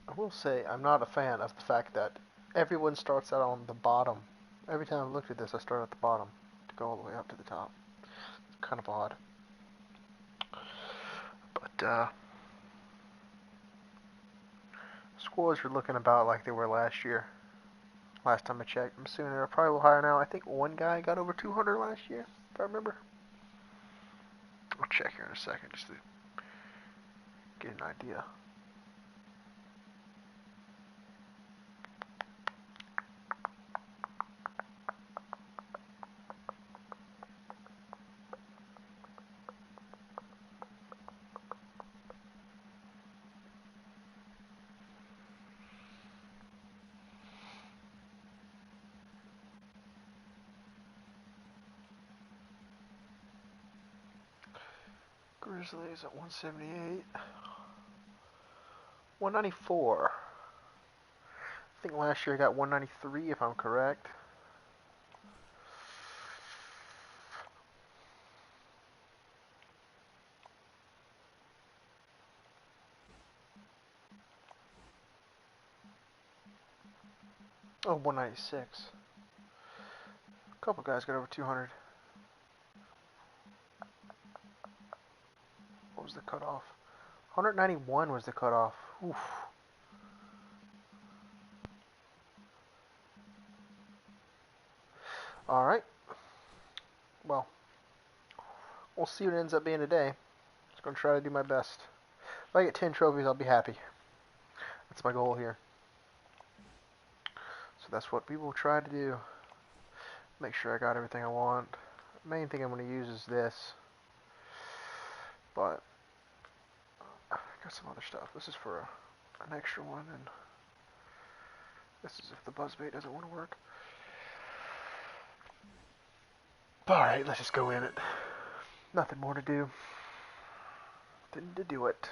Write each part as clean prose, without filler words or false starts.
I will say I'm not a fan of the fact that everyone starts out on the bottom. Every time I've looked at this, I start at the bottom to go all the way up to the top. It's kind of odd. But scores are looking about like they were last year. Last time I checked, I'm assuming they're probably a little higher now. I think one guy got over 200 last year, if I remember. I'll check here in a second just to get an idea. Grizzlies at 178. 194. I think last year I got 193 if I'm correct. Oh, 196. A couple guys got over 200. What was the cutoff? 191 was the cutoff. Oof. Alright. Well, we'll see what it ends up being today. Just going to try to do my best. If I get 10 trophies, I'll be happy. That's my goal here. So that's what we will try to do. Make sure I got everything I want. The main thing I'm going to use is this. But I got some other stuff. This is for an extra one, and this is if the buzzbait doesn't want to work. Alright, let's just go in it. Nothing more to do than to do it.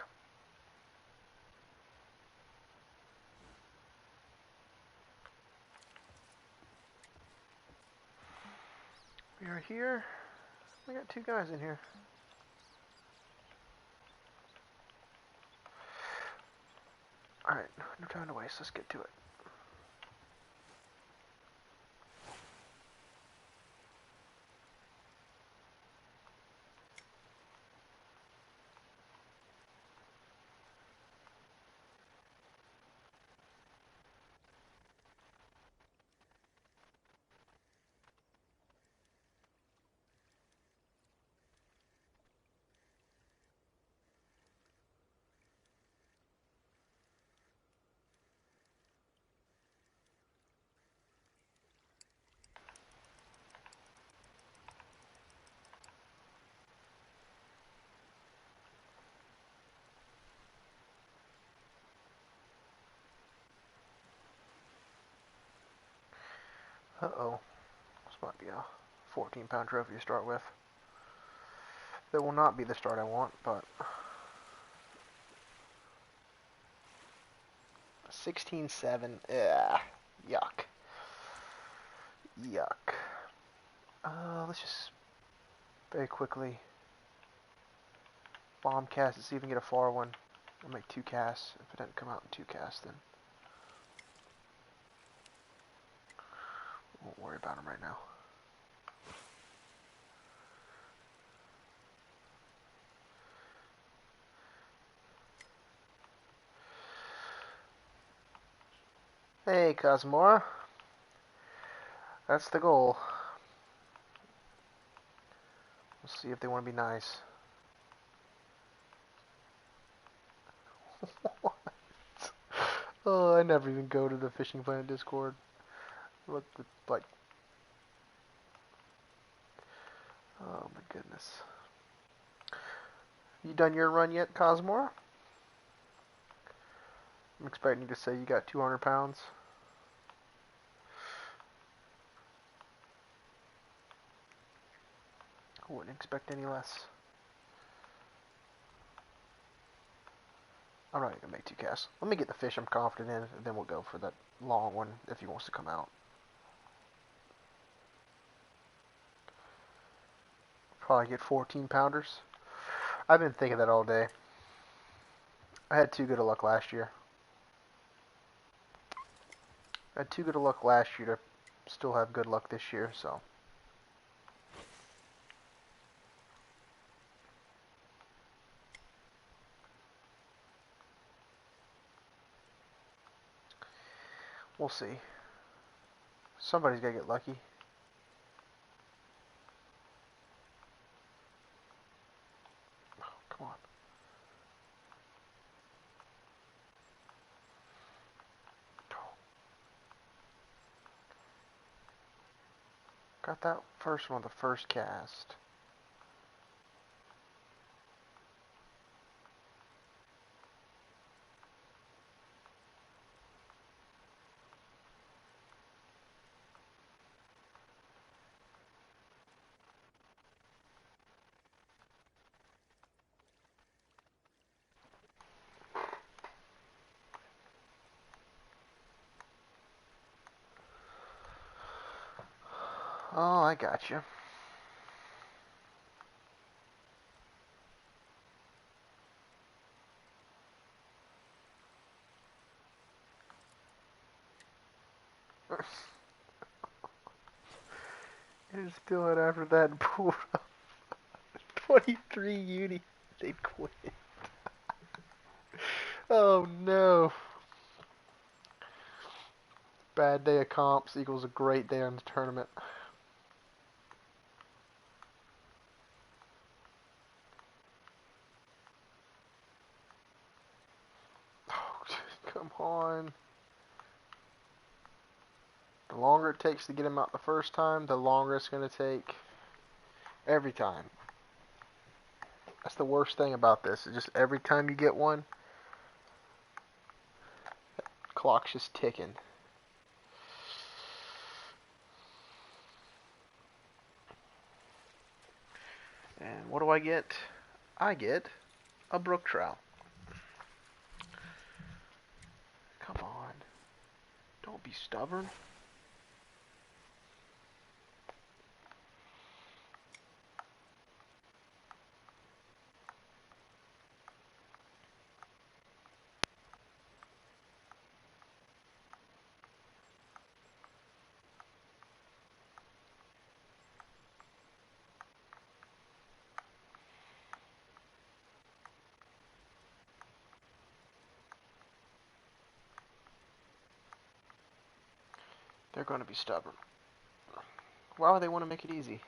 We are here. We got two guys in here. Alright, no time to waste. Let's get to it. Uh-oh. This might be a 14-pound trophy to start with. That will not be the start I want, but 16-7. Ugh. Yuck. Yuck. Let's just very quickly bomb cast and see if we can get a far one. I'll make 2 casts. If it doesn't come out in 2 casts, then we won't worry about them right now. Hey, Cosmora. That's the goal. We'll see if they want to be nice. What? Oh, I never even go to the Fishing Planet Discord. What the, like, oh my goodness. You done your run yet, Cosmore? I'm expecting you to say you got 200 pounds. I wouldn't expect any less. I'm not gonna make 2 casts. Let me get the fish I'm confident in, and then we'll go for that long one if he wants to come out. Probably get 14 pounders. I've been thinking that all day. I had too good of luck last year. I had too good of luck last year to still have good luck this year, so. We'll see. Somebody's gotta get lucky. Oh, come on. Got that first one, the first cast. Oh, I got you. Just do it after that and pulled up 23 uni. They'd quit. Oh no. Bad day of comps equals a great day on the tournament. Oh, come on. The longer it takes to get him out the first time, the longer it's going to take every time. That's the worst thing about this. It's just every time you get one, clock's just ticking. And what do I get? I get a brook trout. Come on. Don't be stubborn. They're going to be stubborn. Why would they want to make it easy?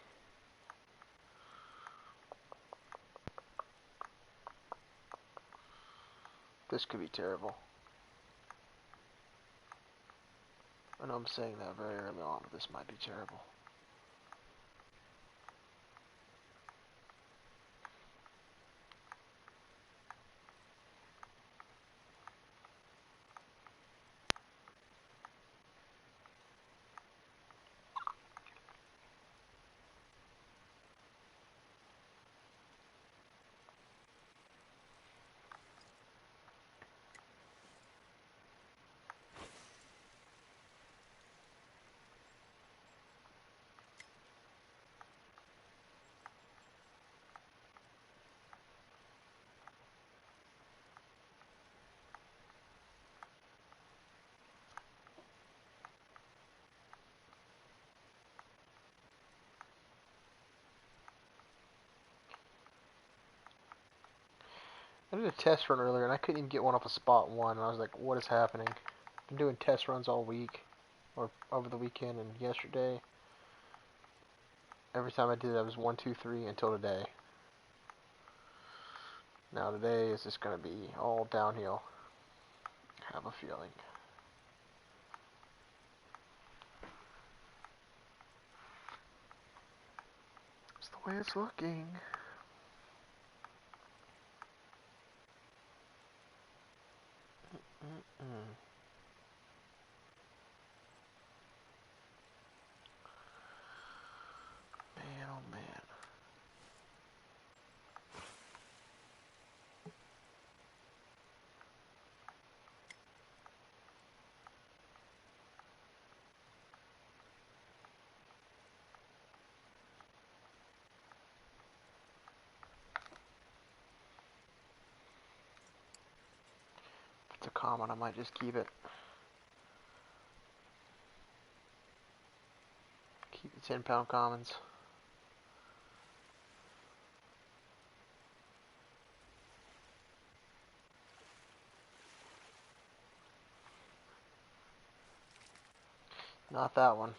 This could be terrible. I know I'm saying that very early on, but this might be terrible. I did a test run earlier, and I couldn't even get one off a spot one, and I was like, what is happening? I've been doing test runs all week, or over the weekend and yesterday. Every time I did that, it was 1, 2, 3 until today. Now today is just going to be all downhill. I have a feeling. It's the way it's looking. Mm-mm. Man, oh man. If it's a common, I might just keep it. Keep the 10-pound commons. Not that one.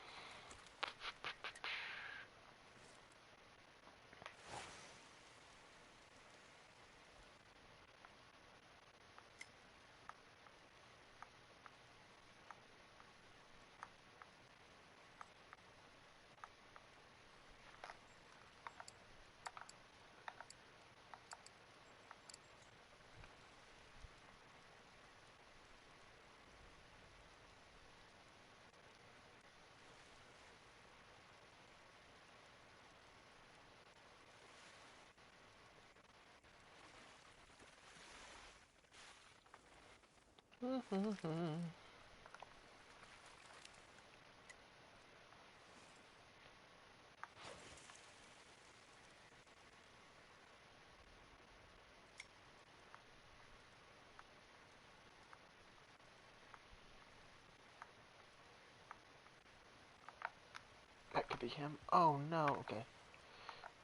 That could be him. Oh no, okay.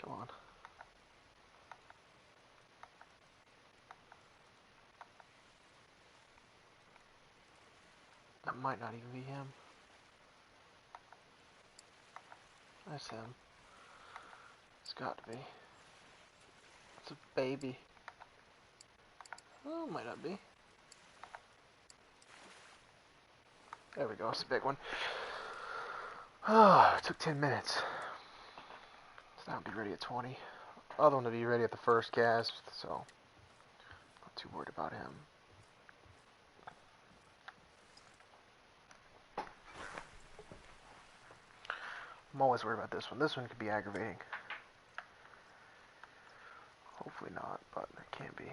Come on. That might not even be him. That's him. It's got to be. It's a baby. Oh, might not be. There we go. It's a big one. Oh, it took 10 minutes. So that would be ready at 20. Other one to be ready at the first cast, so not too worried about him. I'm always worried about this one. This one could be aggravating. Hopefully not, but it can be.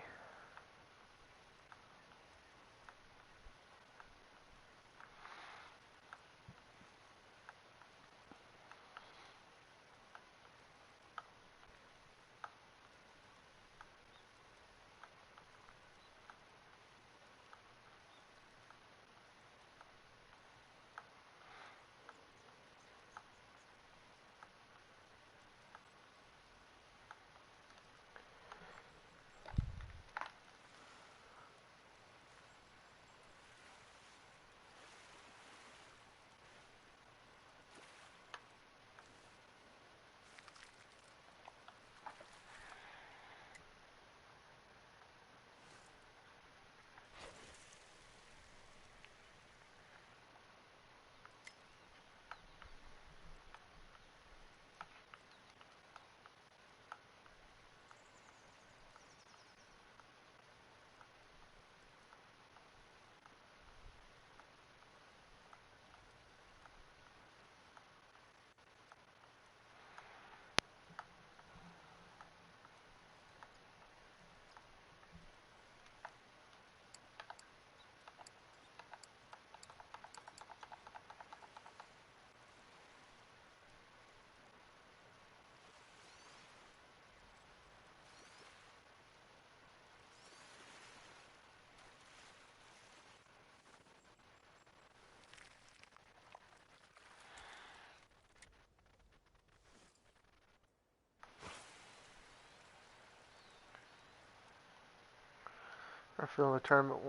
I feel the tournament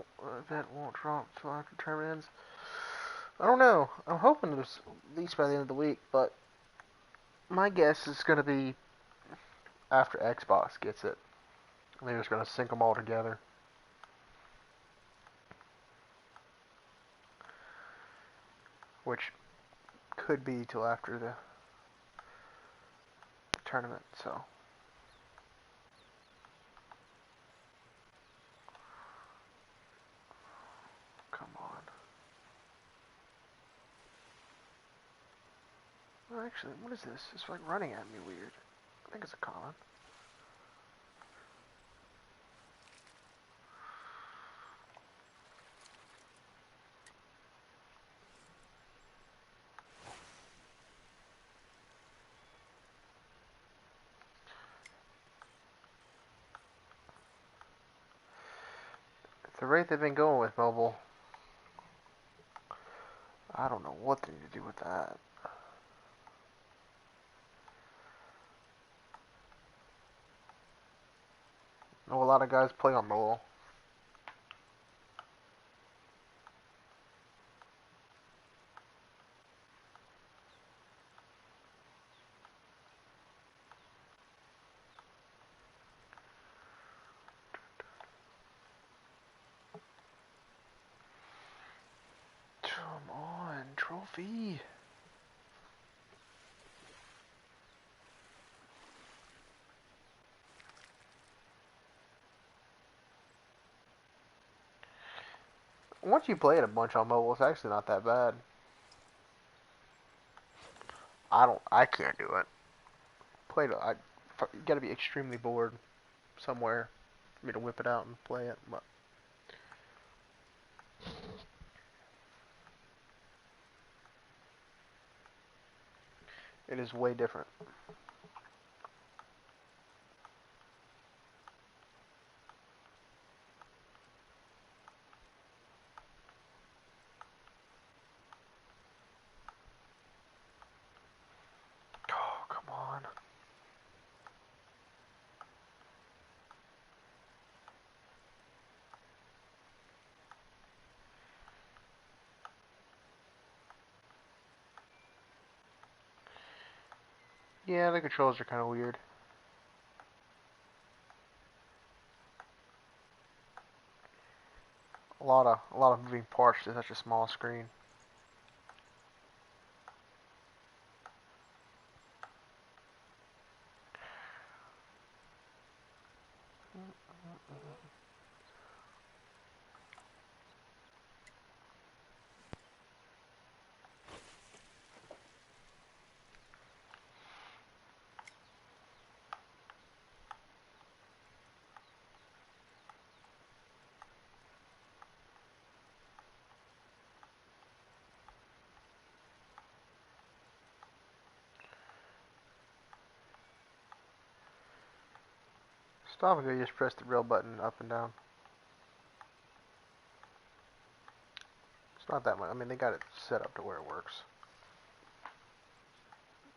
event won't drop until after the tournament ends. I don't know. I'm hoping it's at least by the end of the week, but my guess is going to be after Xbox gets it. And they're just going to sync them all together. Which could be till after the tournament, so. Come on. Well, actually, what is this? It's like running at me weird. I think it's a common. At the rate they've been going with mobile, I don't know what they need to do with that. I know a lot of guys play on mobile. Come on, trophy. Once you play it a bunch on mobile, it's actually not that bad. I can't do it. You gotta be extremely bored somewhere for me to whip it out and play it. But it is way different. Oh, come on. Yeah, the controls are kind of weird. A lot of moving parts to such a small screen. Stop ago, you just press the rail button up and down. It's not that much. I mean, they got it set up to where it works.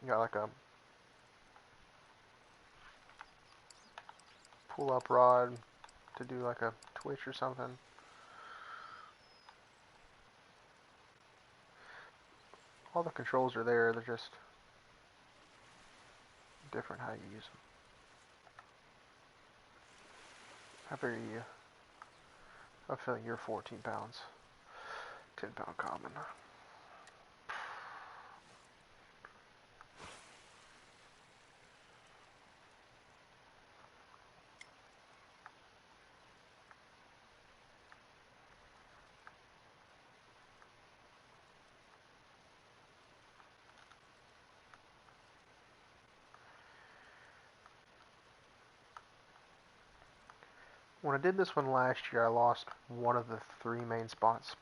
You got like a pull-up rod to do like a twitch or something. All the controls are there. They're just different how you use them. How big are you? I'm feeling you're 14 pounds. 10-pound common. When I did this one last year, I lost one of the 3 main spawns.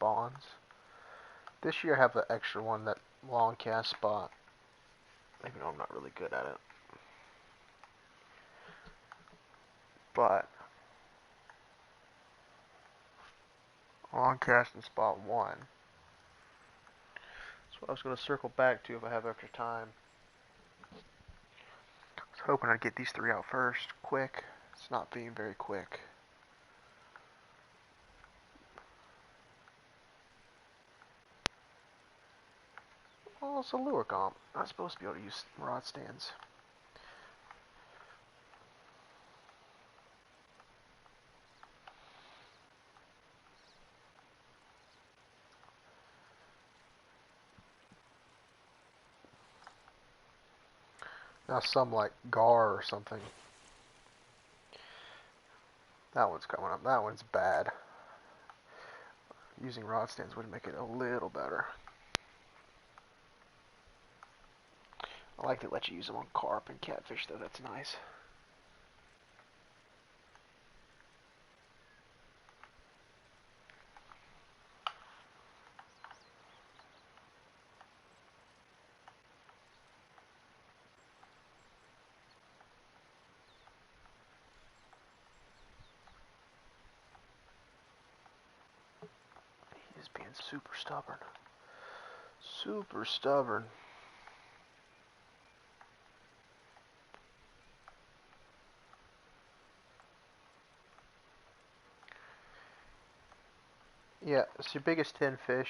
This year I have the extra one, that long cast spot. Even though I'm not really good at it. But long cast in spot 1. That's what I was going to circle back to if I have extra time. I was hoping I'd get these 3 out first, quick. It's not being very quick. Oh, it's a lure comp. I'm supposed to be able to use rod stands. Now some like gar or something. That one's coming up. That one's bad. Using rod stands would make it a little better. I like to let you use them on carp and catfish though. That's nice. He's being super stubborn. Super stubborn. Yeah, it's your biggest 10 fish.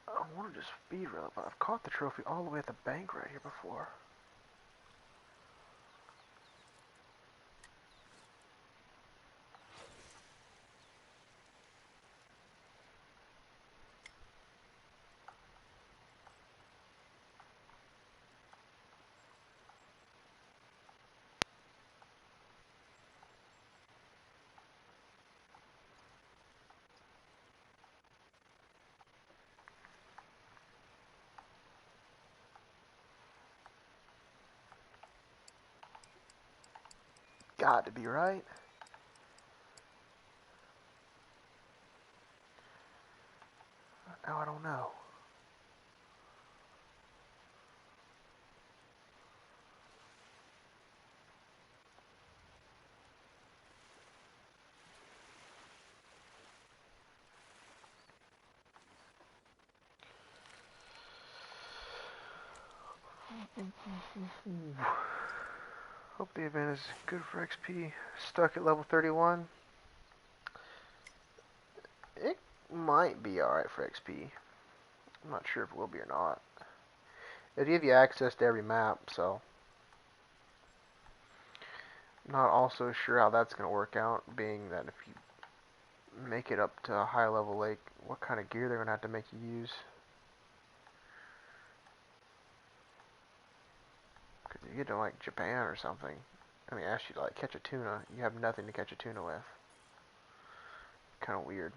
I want to just speed reel it, but I've caught the trophy all the way at the bank right here before. Got to be right. Now I don't know. Hope the event is good for XP. Stuck at level 31. It might be alright for XP. I'm not sure if it will be or not. It'll give you access to every map, so I'm not also sure how that's going to work out, being that if you make it up to a high level lake, what kind of gear they're going to have to make you use. Because you get to like Japan or something, and they ask you to like catch a tuna, you have nothing to catch a tuna with. Kind of weird.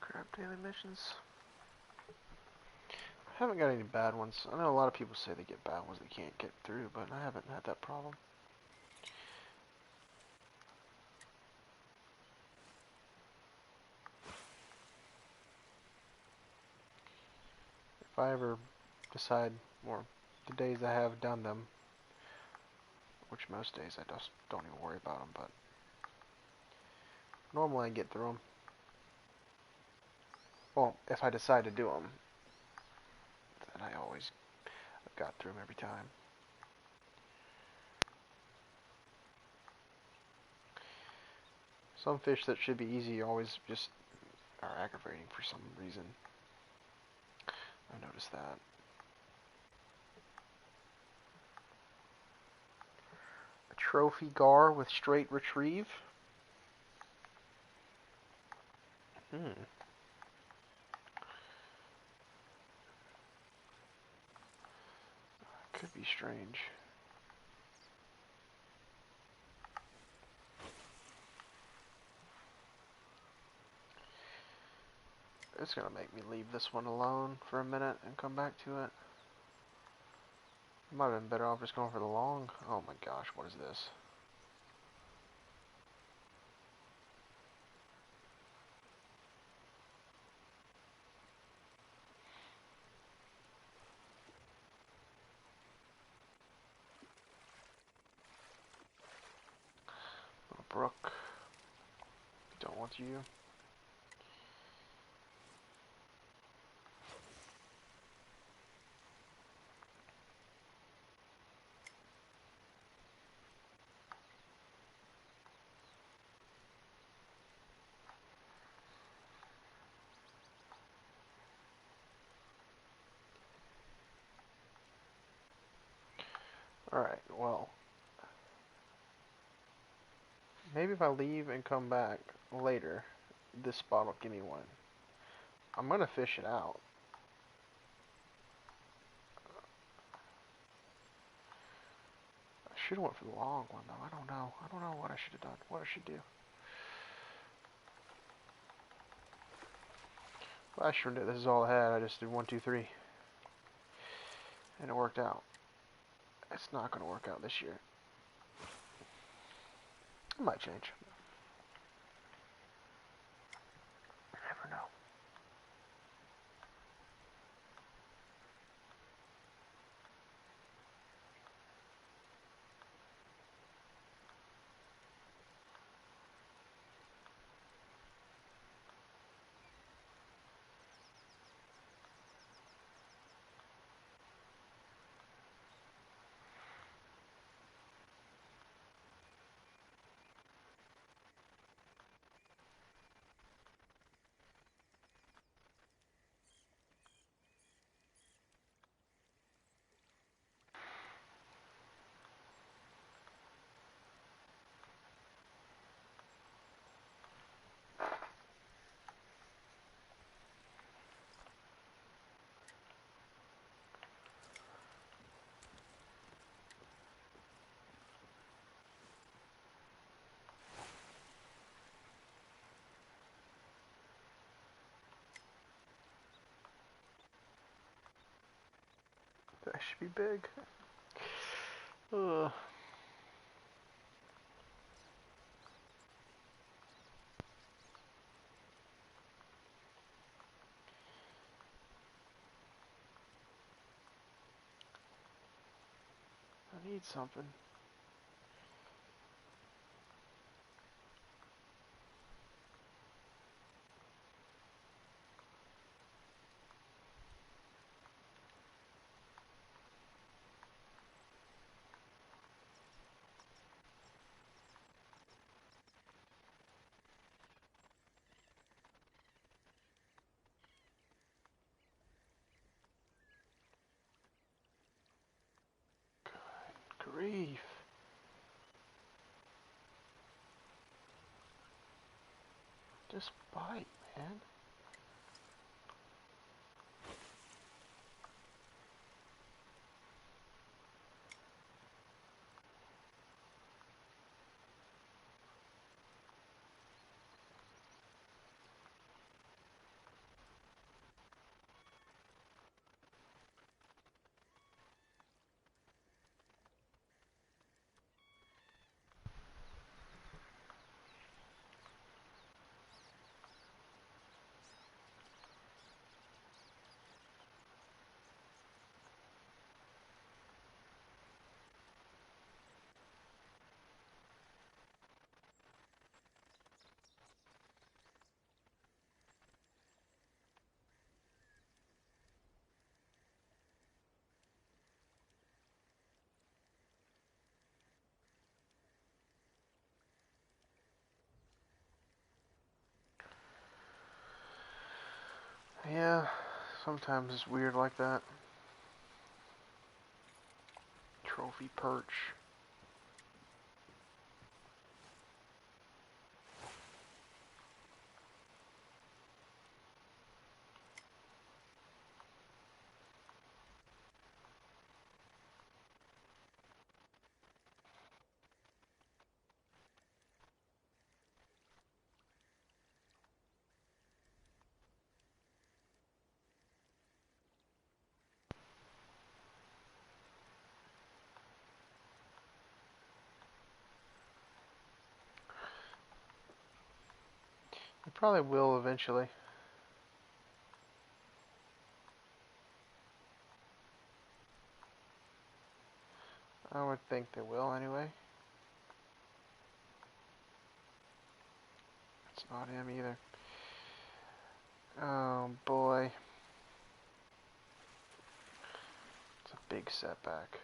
Crab daily missions. I haven't got any bad ones. I know a lot of people say they get bad ones they can't get through, but I haven't had that problem. If I ever decide, or the days I have done them, which most days I just don't even worry about them, but normally I get through them. Well, if I decide to do them, then I always got through them every time. Some fish that should be easy always just are aggravating for some reason. I noticed that. A trophy gar with straight retrieve. Could be strange. It's gonna make me leave this one alone for a minute and come back to it. Might have been better off just going for the long. Oh my gosh, what is this? Little brook. Don't want you. Alright, well. Maybe if I leave and come back later, this spot will give me one. I'm gonna fish it out. I should have went for the long one though. I don't know. I don't know what I should have done. What I should do. Last year this is all I had. I just did 1, 2, 3. And it worked out. It's not gonna work out this year. It might change. You never know. That should be big. Ugh. I need something. Grief. Just bite, man. Yeah, sometimes it's weird like that. Trophy perch. It probably will eventually. I would think they will anyway. It's not him either. Oh boy. It's a big setback.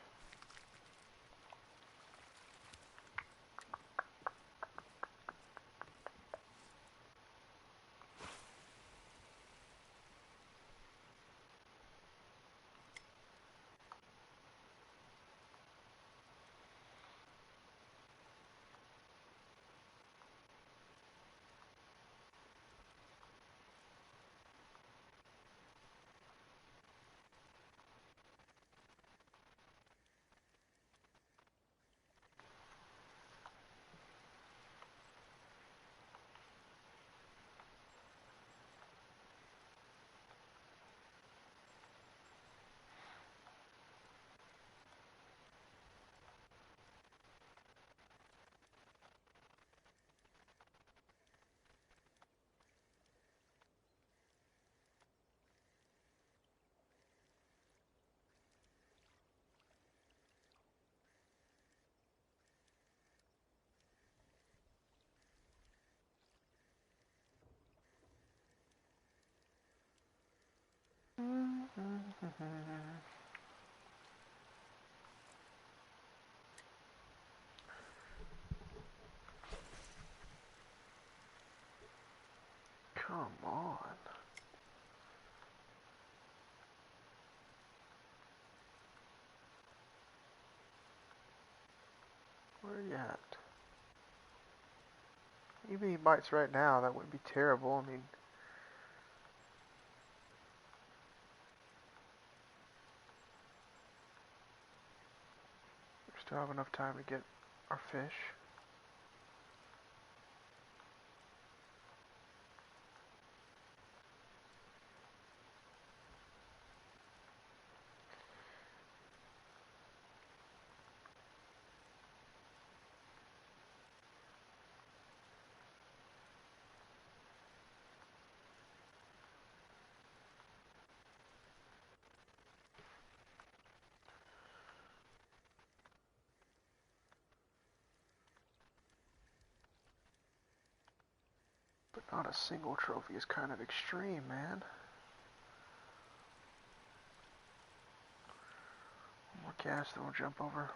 Come on. Where are you at? Even if he bites right now, that wouldn't be terrible. I mean, we still have enough time to get our fish. But not a single trophy is kind of extreme, man. One more cast, then we'll jump over.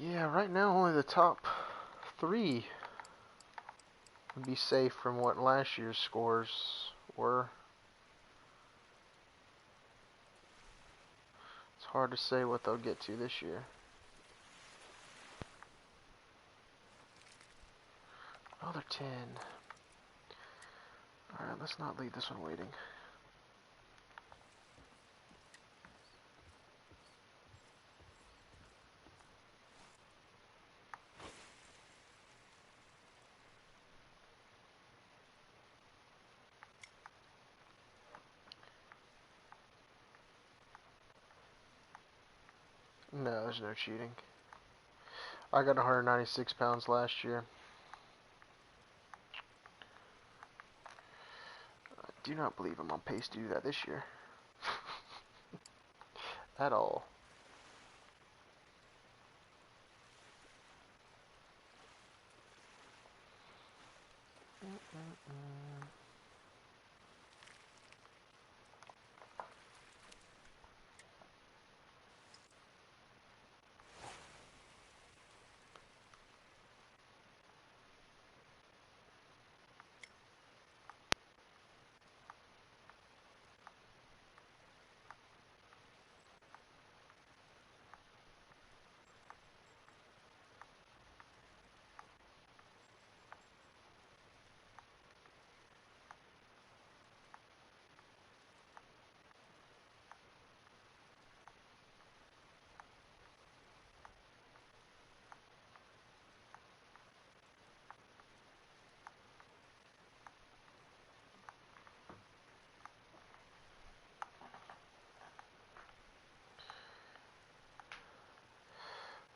Yeah, right now only the top 3 would be safe from what last year's scores were. It's hard to say what they'll get to this year. Another 10. Alright, let's not leave this one waiting. No, there's no cheating. I got 196 pounds last year. I do not believe I'm on pace to do that this year. At all.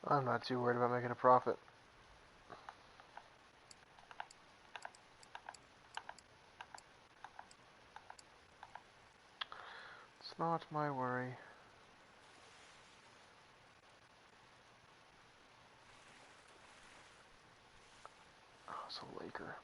I'm not too worried about making a profit. It's not my worry. Oh, it's a Laker.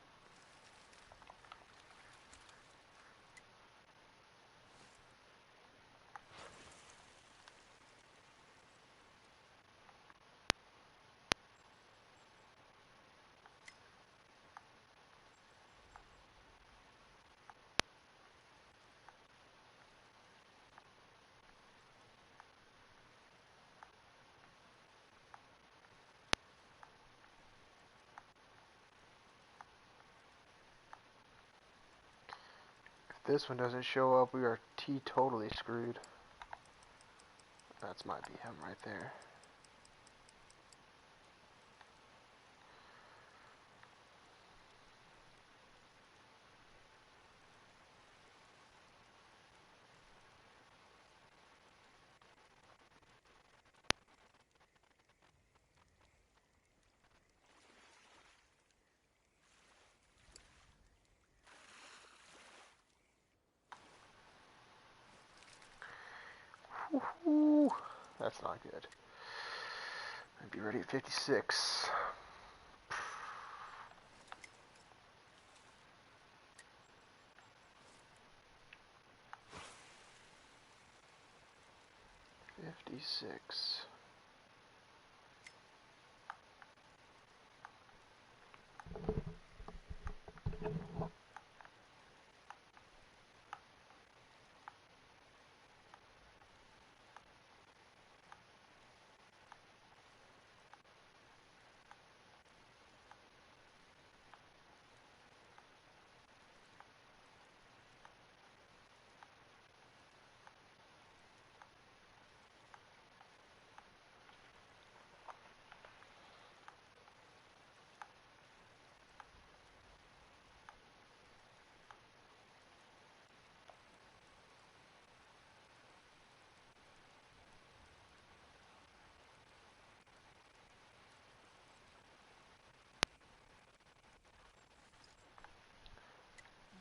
If this one doesn't show up, we are totally screwed. That might be him right there. Ooh, that's not good. I'd be ready at 56.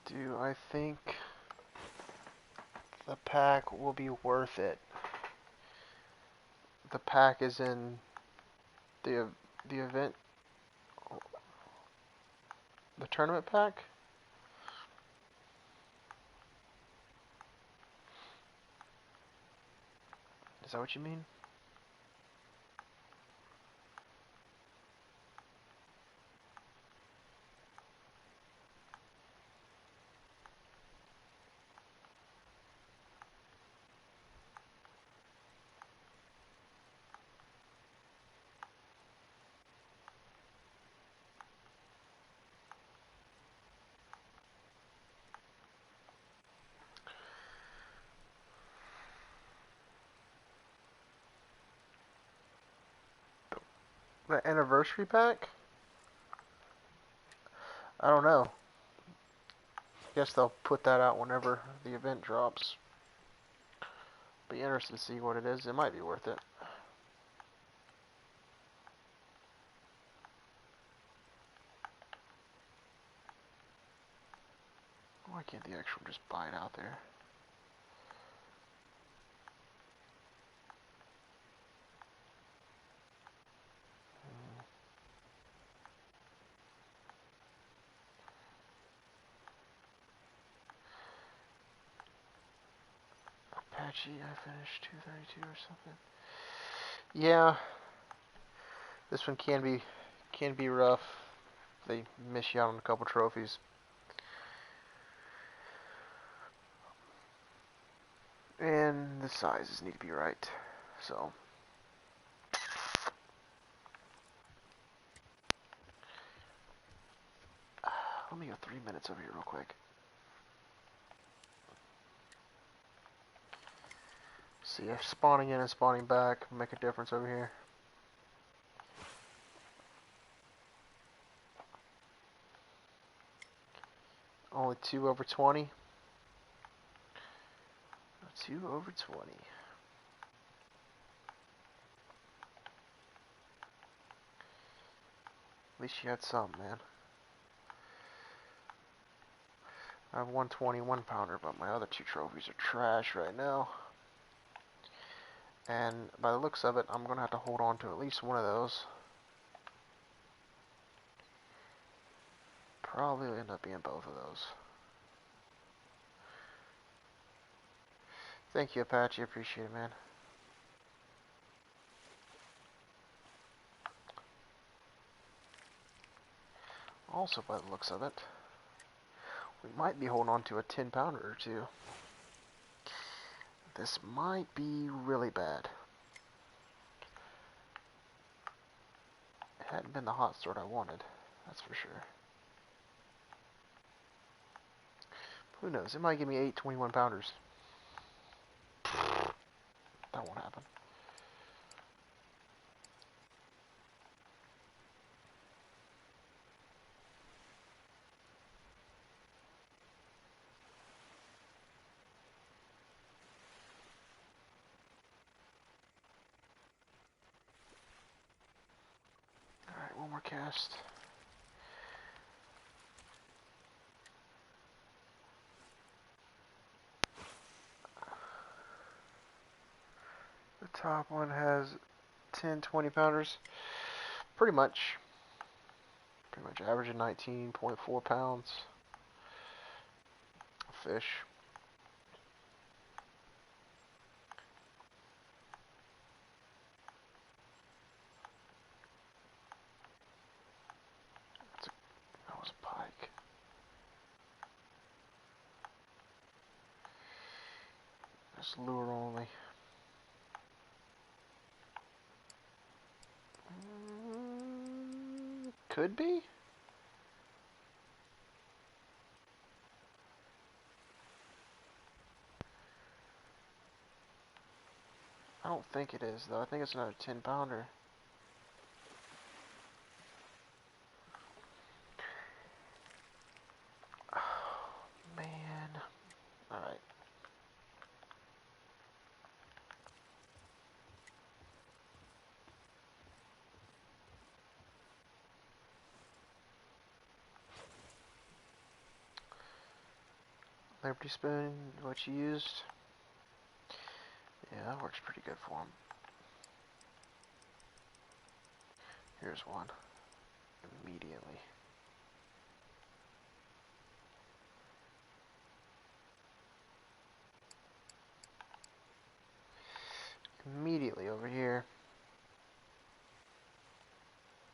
Do I think the pack will be worth it? The pack is in the event, the tournament pack? Is that what you mean? The anniversary pack? I don't know. I guess they'll put that out whenever the event drops. Be interested to see what it is. It might be worth it. Why can't the actual just buy it out there? Apache, I finished 232 or something. Yeah, this one can be rough. They miss you out on a couple trophies. And the sizes need to be right. So let me go 3 minutes over here real quick. See if spawning in and spawning back make a difference over here. Only 2 over 20. 2 over 20. At least you had some, man. I have 121 pounder, but my other 2 trophies are trash right now. And by the looks of it, I'm going to have to hold on to at least one of those. Probably end up being both of those. Thank you, Apache. Appreciate it, man. Also, by the looks of it, we might be holding on to a 10 pounder or 2. This might be really bad. It hadn't been the hot sort I wanted, that's for sure. Who knows? It might give me 8 21 pounders. That won't happen. more cast. The top one has 10, 20 pounders. Pretty much averaging 19.4 pounds of fish. That was a pike. That's lure only. Could be? I don't think it is, though. I think it's another 10 pounder. Oh, man. Alright. Liberty spoon, what you used? Yeah, that works pretty good for him. Here's one. Immediately. Immediately over here.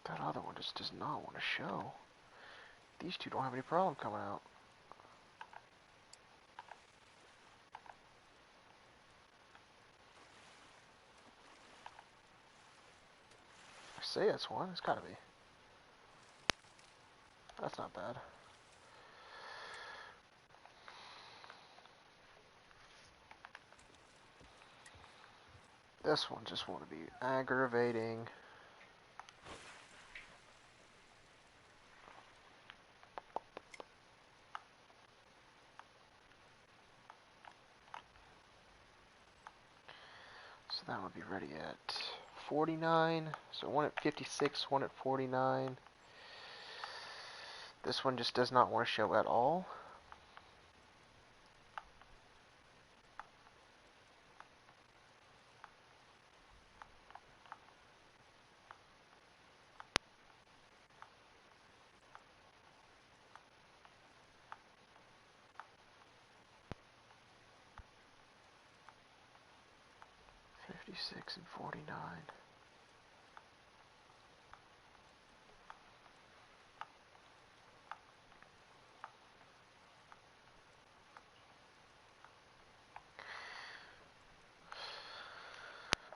That other one just does not want to show. These two don't have any problem coming out. I say it's one. It's gotta be. That's not bad. This one just want to be aggravating. So that would be ready at 49. So one at 56, one at 49. This one just does not want to show at all. And 49.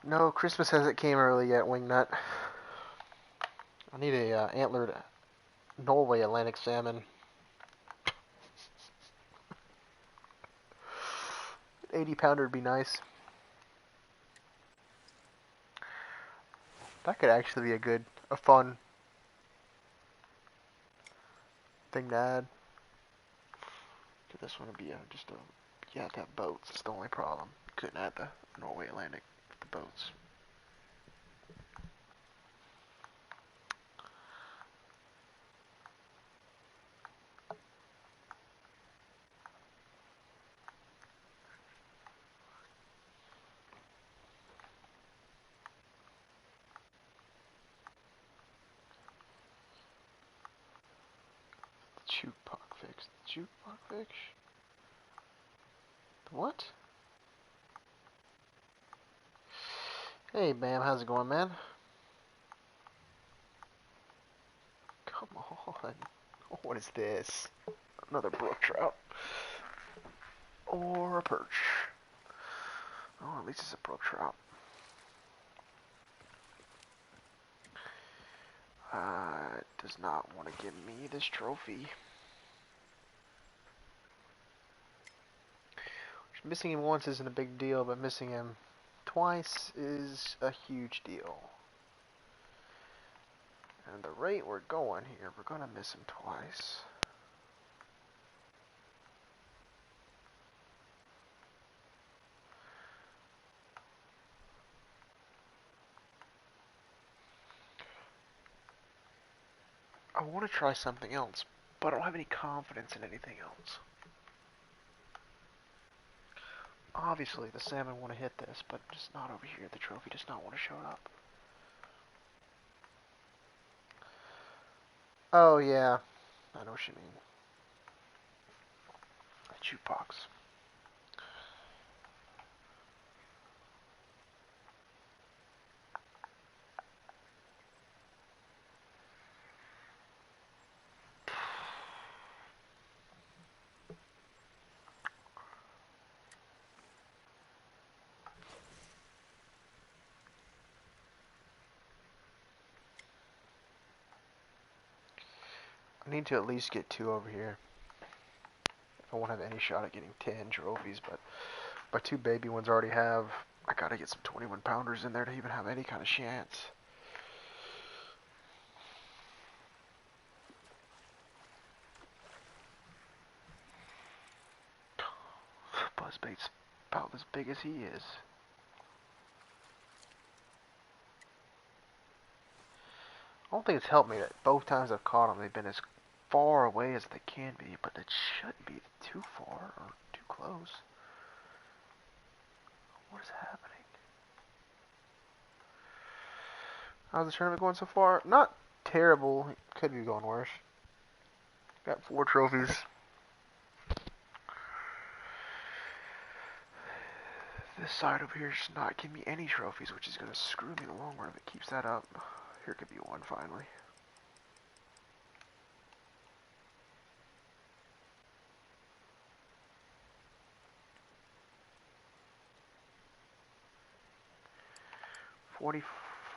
No, Christmas hasn't came early yet, Wingnut. I need a antlered Norway Atlantic salmon. 80 pounder would be nice. That could actually be a fun thing to add. This one would be just a, you have to have boats. That's the only problem. Couldn't add the Norway Atlantic with the boats. Jute puckfish. Jute puckfish? What? Hey, Bam, how's it going, man? Come on. What is this? Another brook trout. Or a perch. Oh, at least it's a brook trout. Does not want to give me this trophy. Missing him once isn't a big deal, but missing him twice is a huge deal. And the rate we're going here, we're going to miss him twice. I want to try something else, but I don't have any confidence in anything else. Obviously, the salmon want to hit this, but just not over here. The trophy does not want to show up. Oh, yeah. I know what you mean. Jukebox. I need to at least get 2 over here. If I want to have any shot at getting 10 trophies, but my 2 baby ones already have. I gotta get some 21 pounders in there to even have any kind of chance. Buzzbait's about as big as he is. I don't think it's helped me that both times I've caught them, they've been as far away as they can be, but it shouldn't be too far or too close. What is happening? How's the tournament going so far? Not terrible. It could be going worse. Got 4 trophies. This side over here is not giving me any trophies, which is going to screw me in the long run if it keeps that up. Here could be 1 finally. $44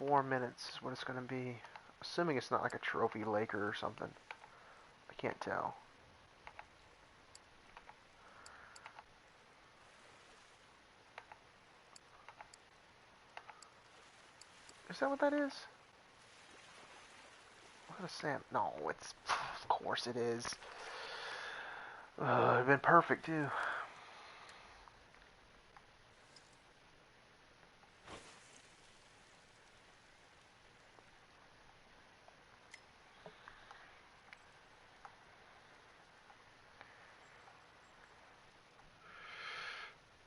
is what it's going to be. Assuming it's not like a trophy Laker or something. I can't tell. Is that what that is? What a Sam? No, it's. Of course it is. It'd been perfect too.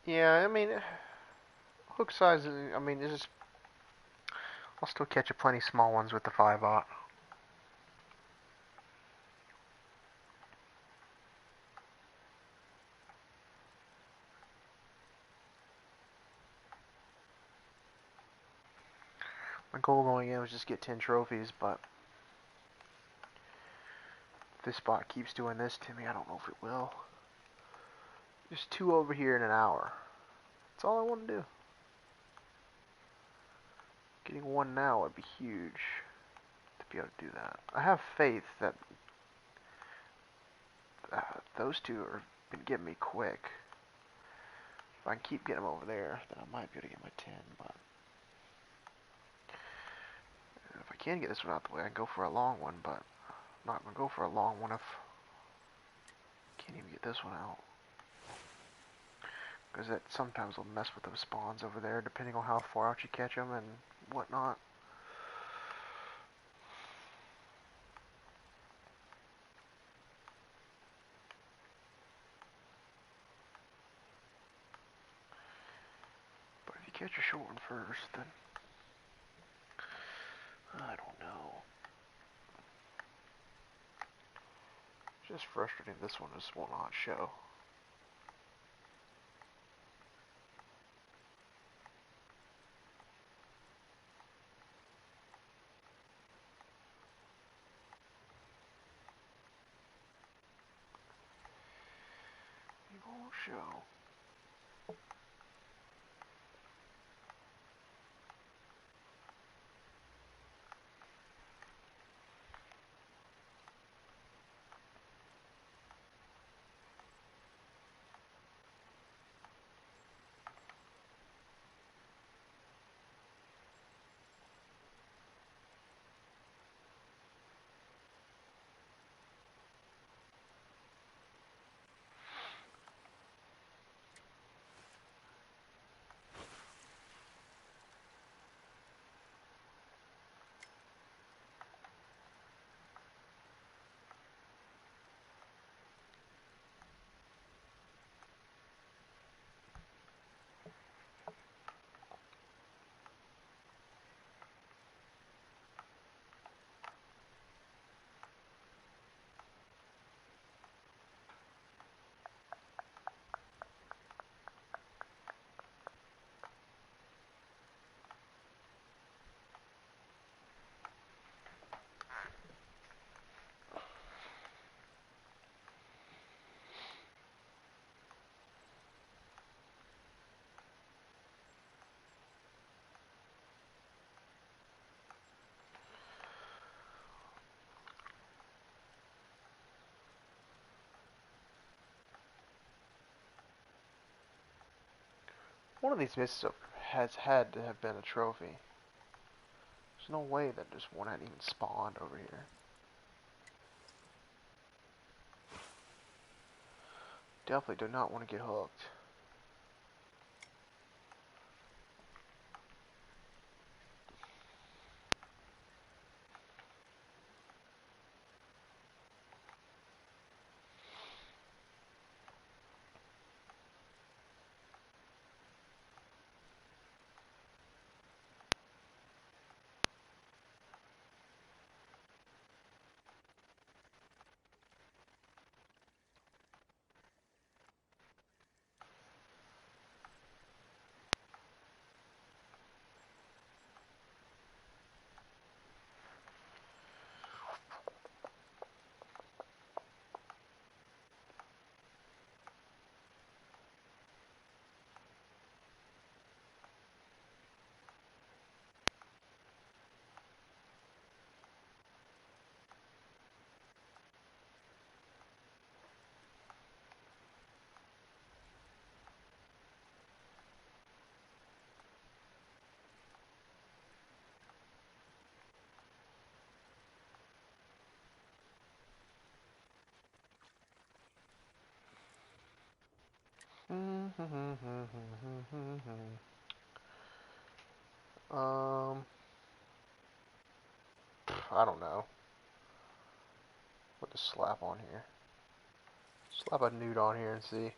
Yeah, I mean, hook size. I mean, it's just. I'll still catch a plenty small ones with the 5/0. My goal going in was just get 10 trophies, but if this spot keeps doing this to me, I don't know if it will. Just 2 over here in an hour. That's all I want to do. Getting 1 now would be huge to be able to do that. I have faith that those 2 are been getting me quick. If I can keep getting them over there, then I might be able to get my 10, but if I can get this one out the way, I can go for a long one, but I'm not going to go for a long one if I can't even get this one out. Because that sometimes will mess with those spawns over there, depending on how far out you catch them and whatnot. But if you catch a short one first, then I don't know. It's just frustrating this one just will not show. It won't show. One of these misses has had to have been a trophy. There's no way that just one hadn't even spawned over here. Definitely do not want to get hooked. I don't know. Put the slap on here. Slap a nude on here and see.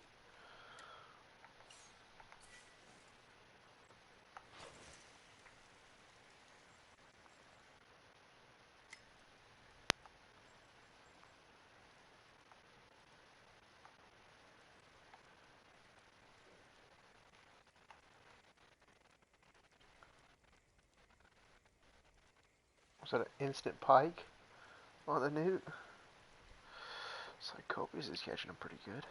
Was that an instant pike on the newt? Psychopius is catching him pretty good.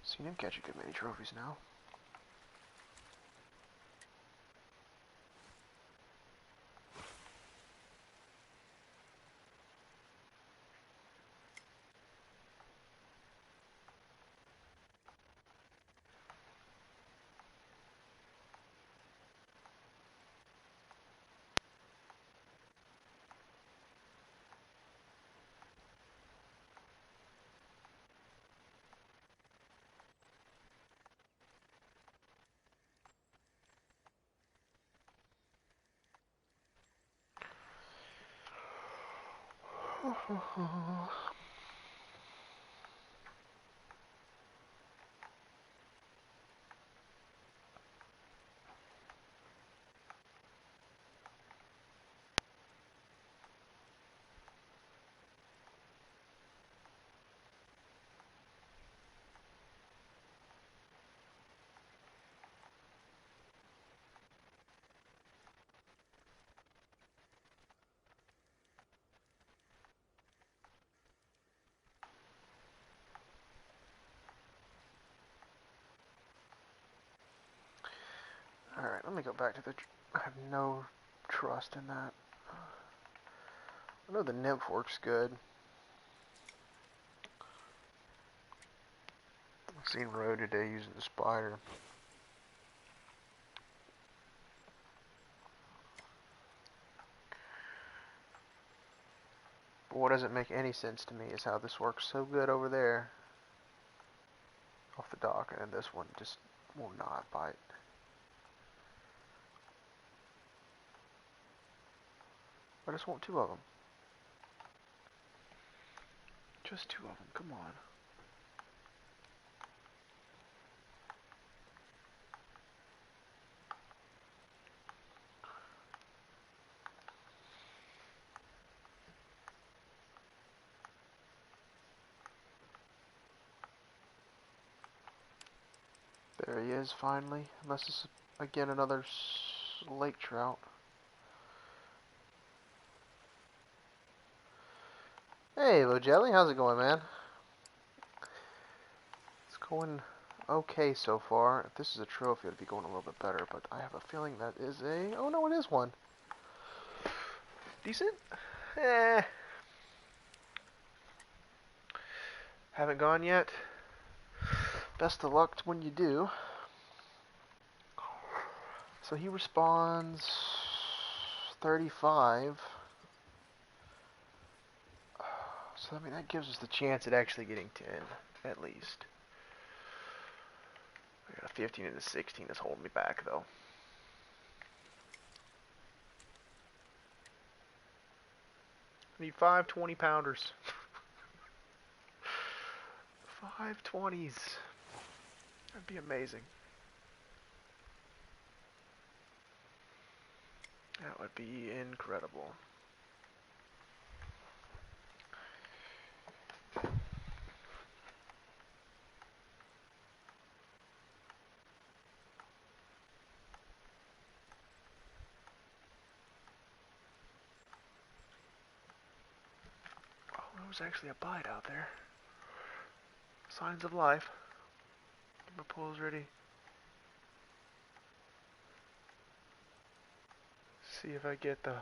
Seen him catch a good many trophies now. Alright, let me go back to the... I have no trust in that. I know the nymph works good. I've seen Roe today using the spider. But what doesn't make any sense to me is how this works so good over there off the dock, and then this one just will not bite. I just want two of them. Just two of them, come on. There he is, finally. Unless it's, again, another lake trout. Hey, Lojelly, how's it going, man? It's going okay so far. If this is a trophy, it'd be going a little bit better, but I have a feeling that is a... Oh, no, it is one. Decent? Eh. Haven't gone yet? Best of luck when you do. So he responds 35. So I mean that gives us the chance at actually getting 10 at least. I got a 15 and a 16 that's holding me back though. I need 5 20-pounders. 5 20s. That'd be amazing. That would be incredible. Oh, there was actually a bite out there. Signs of life. Get my poles ready. See if I get the...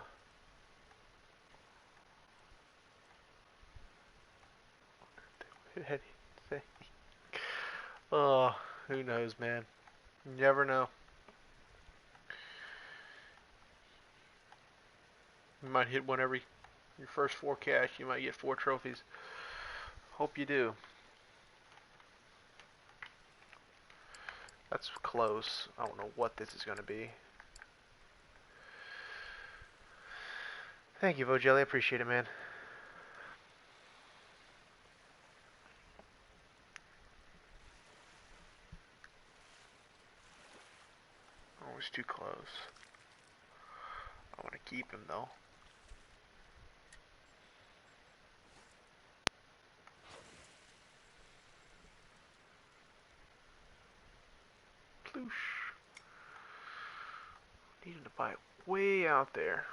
Oh, who knows, man. You never know. You might hit one every... Your first 4 cash, you might get 4 trophies. Hope you do. That's close. I don't know what this is going to be. Thank you, Vojelly. I appreciate it, man. Always too close. I want to keep him, though. Ploosh. Needing to bite way out there.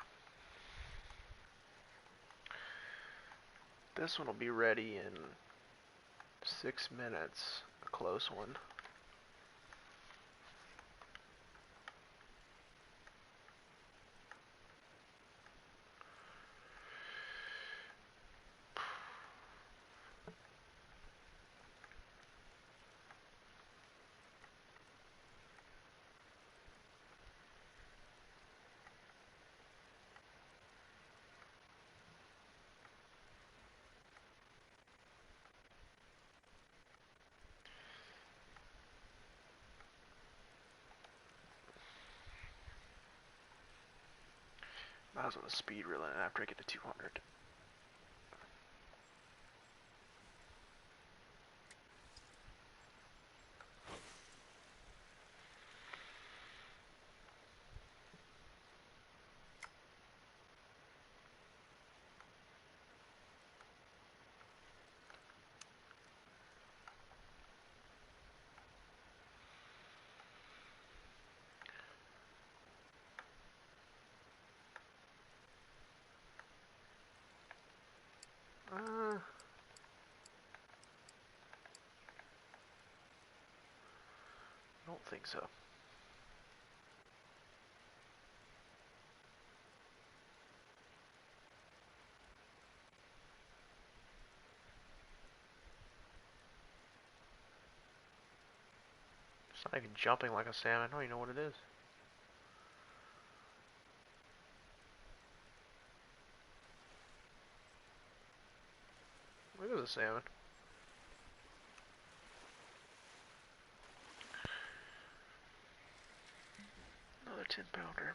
This one will be ready in 6 minutes. A close one. Might as well speed reel it after I get to 200. I don't think so. It's not even jumping like a salmon. I don't even know what it is. Look at the salmon. Another 10-pounder.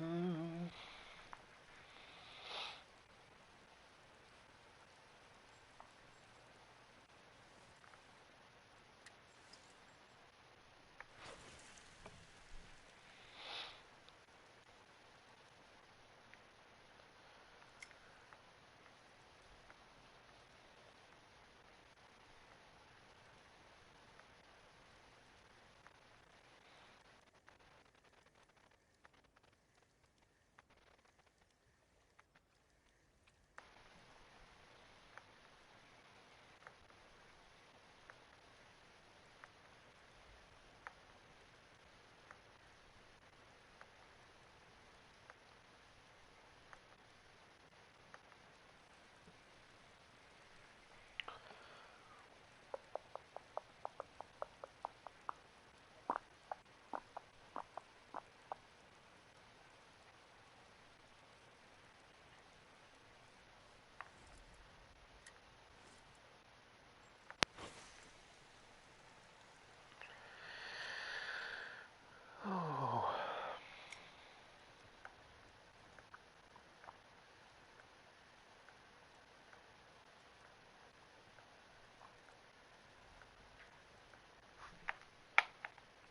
Oh.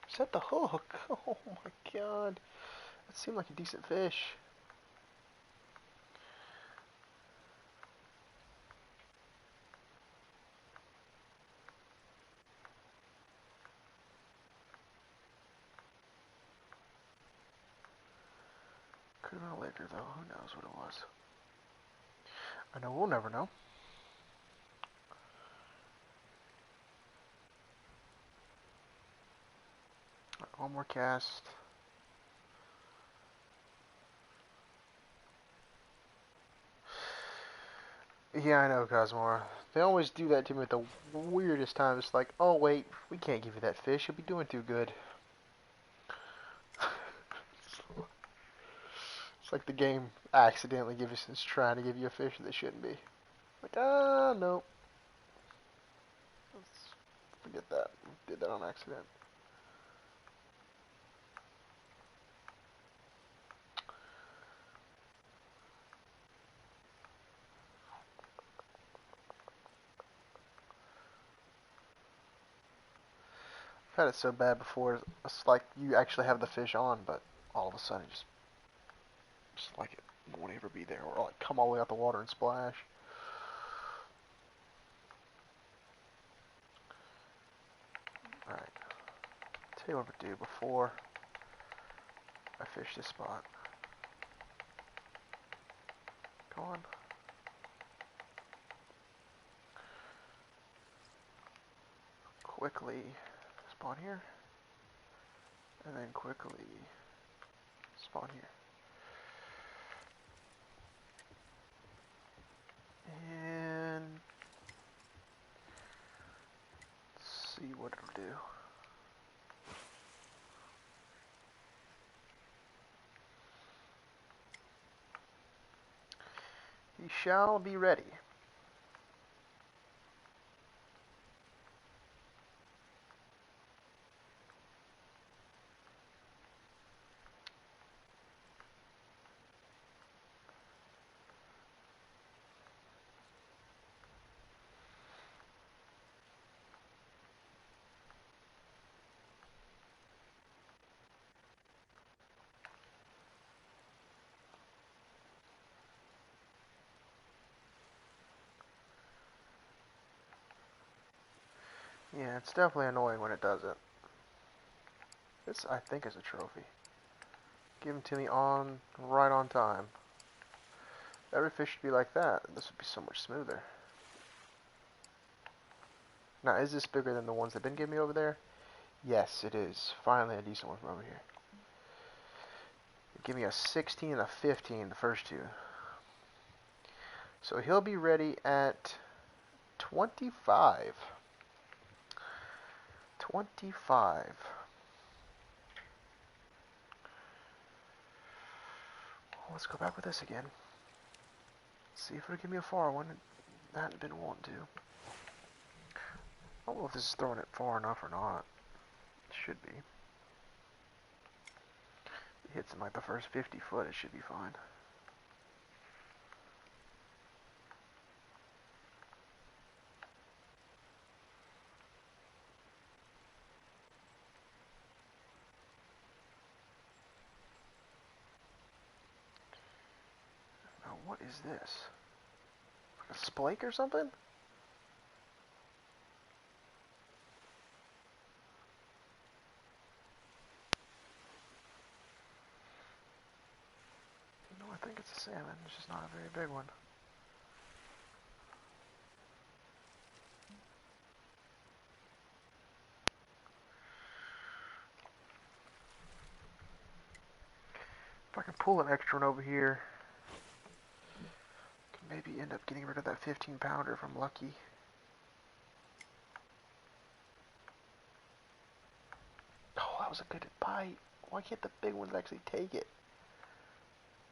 Set the hook. Oh my god. That seemed like a decent fish. Could have been a liquor though. Who knows what it was? I know we'll never know. Right, one more cast. Yeah, I know, Cosmore. They always do that to me at the weirdest times. It's like, oh wait, we can't give you that fish. You'll be doing too good. It's like the game accidentally is trying to give you a fish that shouldn't be. Like, ah, no. Let's forget that. Did that on accident. I've had it so bad before. It's like you actually have the fish on, but all of a sudden, just like it won't ever be there, or like come all the way out the water and splash. All right. Tell you what I'm gonna do before I fish this spot. Come on. Quickly spawn here, and then quickly spawn here. And see what it'll do. He shall be ready. Yeah, it's definitely annoying when it doesn't. This, I think, is a trophy. Give him to me right on time. Every fish should be like that. This would be so much smoother. Now, is this bigger than the ones they've been giving me over there? Yes, it is. Finally, a decent one from over here. Give me a 16 and a 15, the first two. So he'll be ready at 25. 25. Let's go back with this again. See if it'll give me a far one. That hadn't been wanting to. I don't know if this is throwing it far enough or not. It should be. hits in like the first 50 foot, it should be fine. Now, what is this? Like a splake or something? No, I think it's a salmon. It's just not a very big one. If I can pull an extra one over here, I can maybe end up getting rid of that 15-pounder if I'm lucky. Oh, that was a good bite. Why can't the big ones actually take it?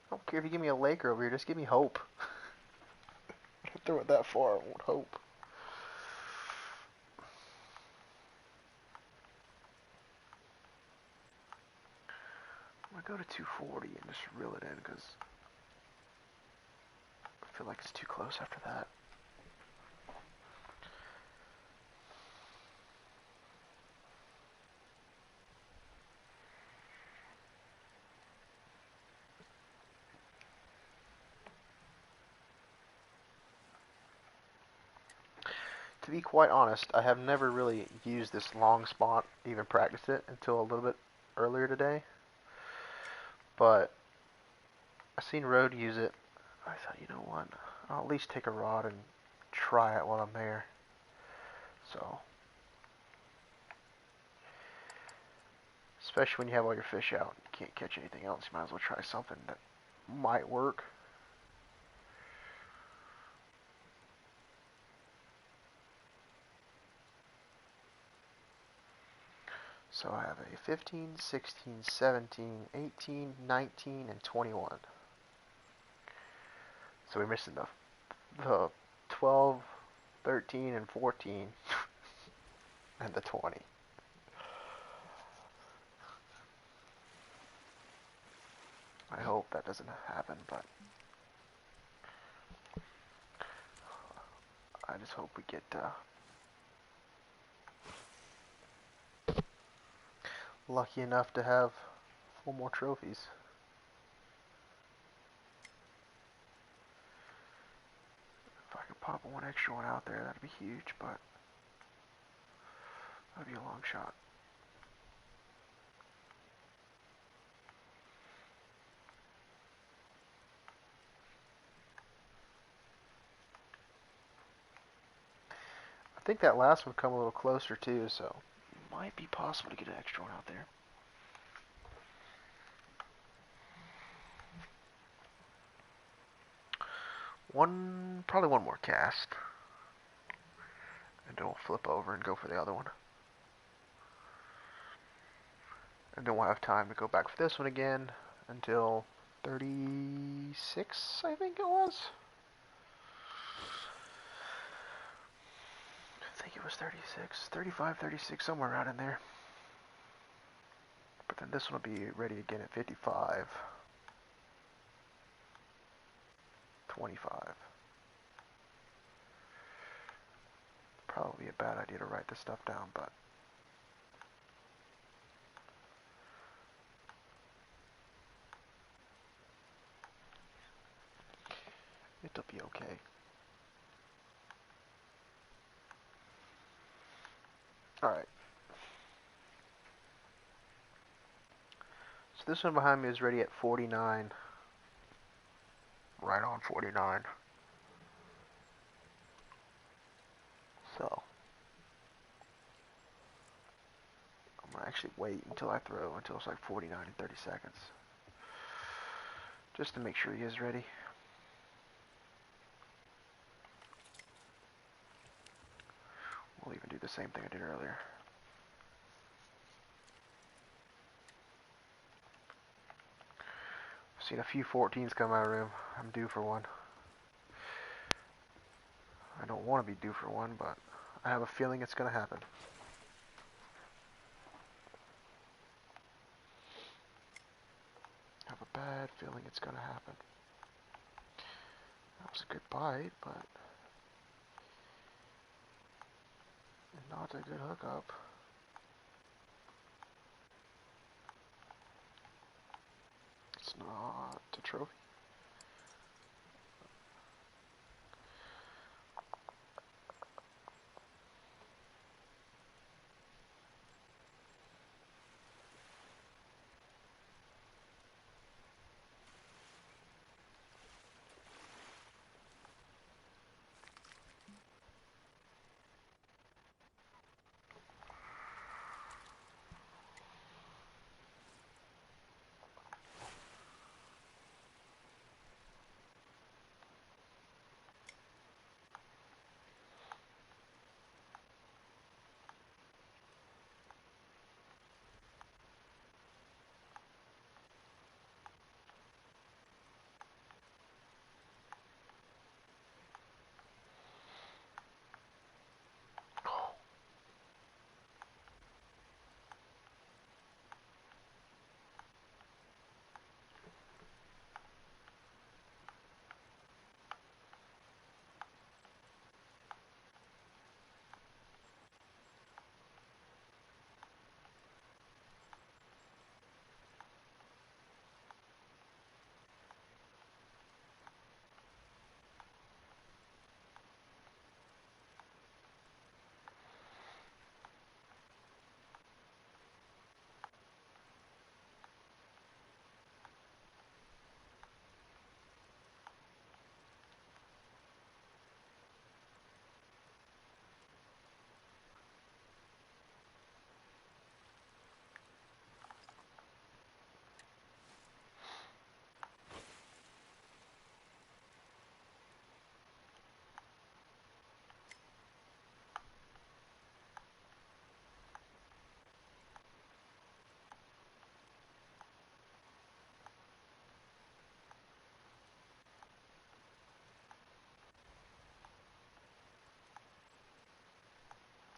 I don't care if you give me a Laker over here, just give me hope. Throw it that far, I won't hope. I'm gonna go to 240 and just reel it in because I feel like it's too close after that. To be quite honest, I have never really used this long spot, even practiced it, until a little bit earlier today. But I seen Rode use it. I thought, you know what, I'll at least take a rod and try it while I'm there. So, especially when you have all your fish out and you can't catch anything else, you might as well try something that might work. So I have a 15, 16, 17, 18, 19, and 21. So we're missing the 12, 13, and 14, and the 20. I hope that doesn't happen, but I just hope we get lucky enough to have 4 more trophies. If I could pop one extra one out there, that'd be huge, but that'd be a long shot. I think that last one would come a little closer too, so it might be possible to get an extra one out there. Probably one more cast. And then we'll flip over and go for the other one. And then we'll have time to go back for this one again until 36, I think it was. I think it was 36, 35, 36, somewhere around in there. But then this one will be ready again at 55, 25. Probably a bad idea to write this stuff down, but it'll be okay. Alright. So this one behind me is ready at 49. Right on 49. So I'm gonna actually wait until I throw until it's like 49 and 30 seconds. Just to make sure he is ready. We'll even do the same thing I did earlier. I've seen a few 14s come out of room. I'm due for one. I don't want to be due for one, but I have a feeling it's going to happen. it's gonna happen. That was a good bite, but not a good hookup. It's not a trophy.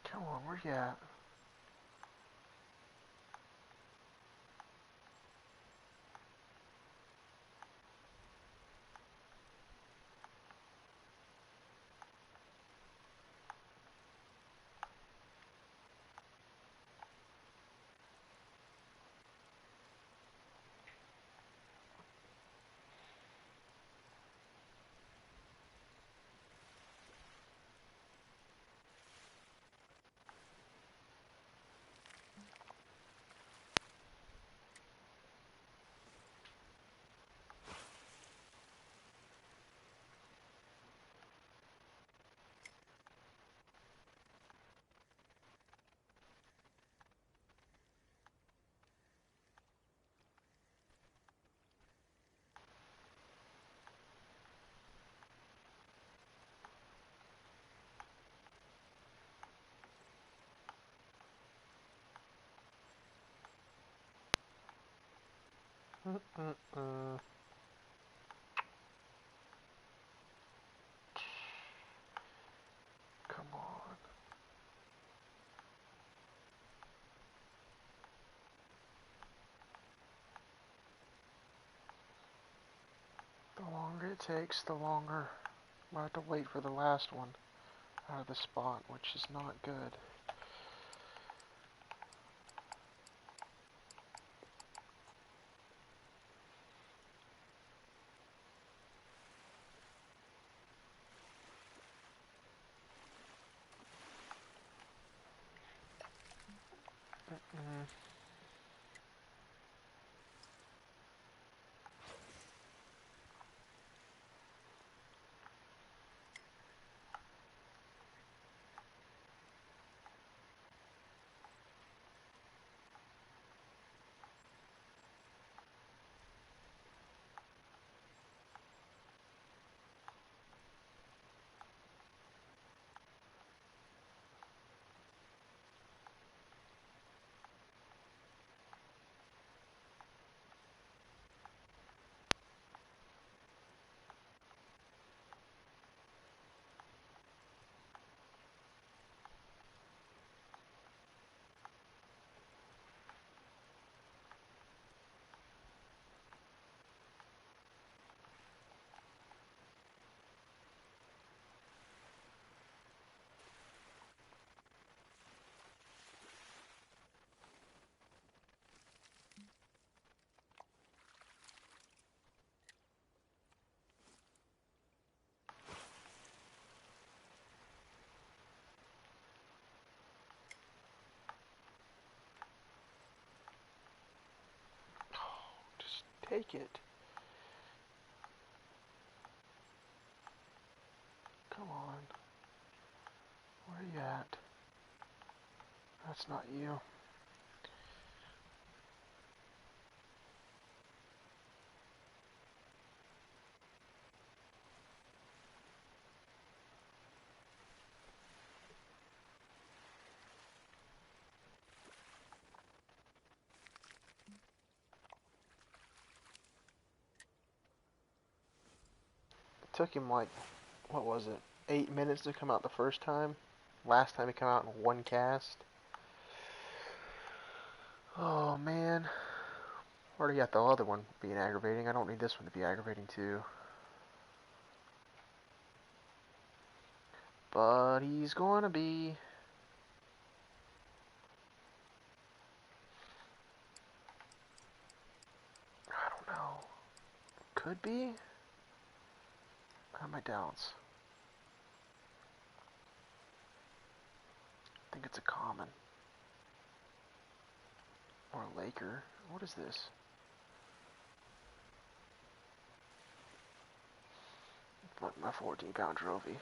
Come on, where you at? Mm-mm-mm. Come on. The longer it takes, the longer I have to wait for the last one out of the spot, which is not good. Mm. Take it. Come on. Where are you at? That's not you. It took him like, what was it? 8 minutes to come out the first time. Last time he came out in one cast. Oh man. Already got the other one being aggravating. I don't need this one to be aggravating too. But he's gonna be. I don't know. Could be. I have my doubts. I think it's a common. Or a Laker. What is this? Like my 14-pound trophy.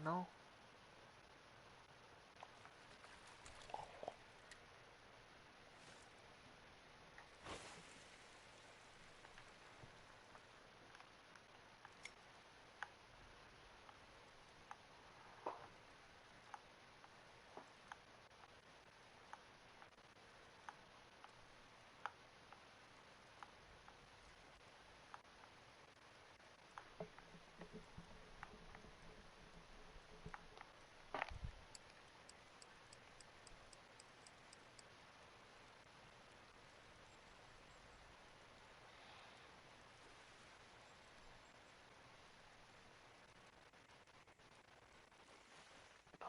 No?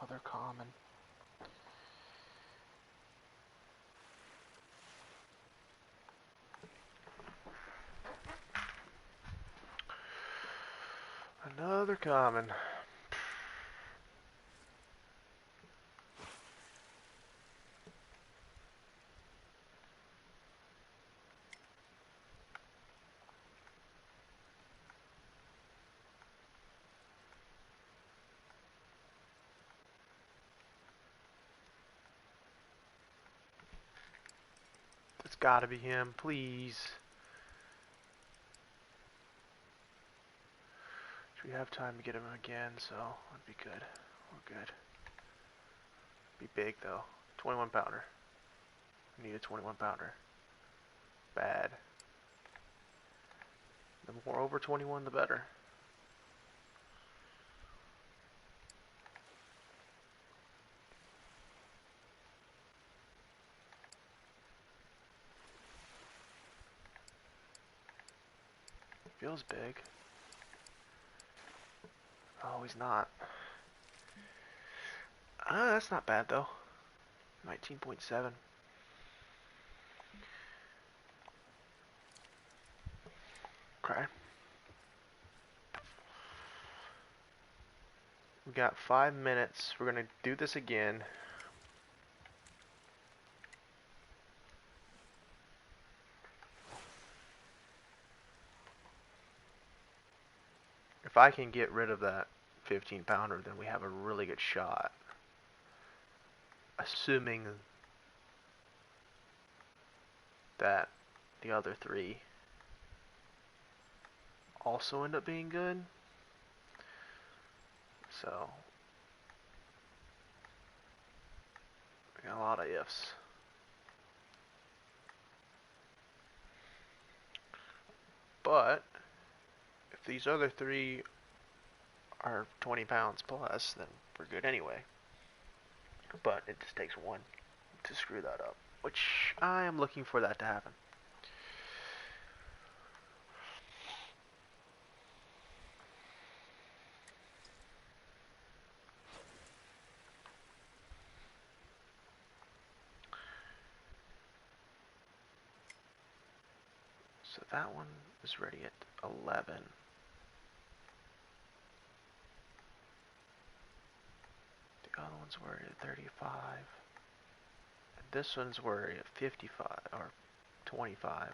Another common. Another common. It's gotta be him, please. We have time to get him again, so that'd be good. We're good. Be big though. 21 pounder. Need a 21 pounder. Bad. The more over 21, the better. Feels big. Oh, he's not. That's not bad though. 19.7. Okay. We got 5 minutes. We're gonna do this again. If I can get rid of that 15 pounder, then we have a really good shot. Assuming that the other three also end up being good. So, we got a lot of ifs. But, if these other three are 20 pounds plus, then we're good anyway. But it just takes one to screw that up, which I am looking for that to happen. So that one is ready at 11. The other ones were at 35. This one's where 55 or 25.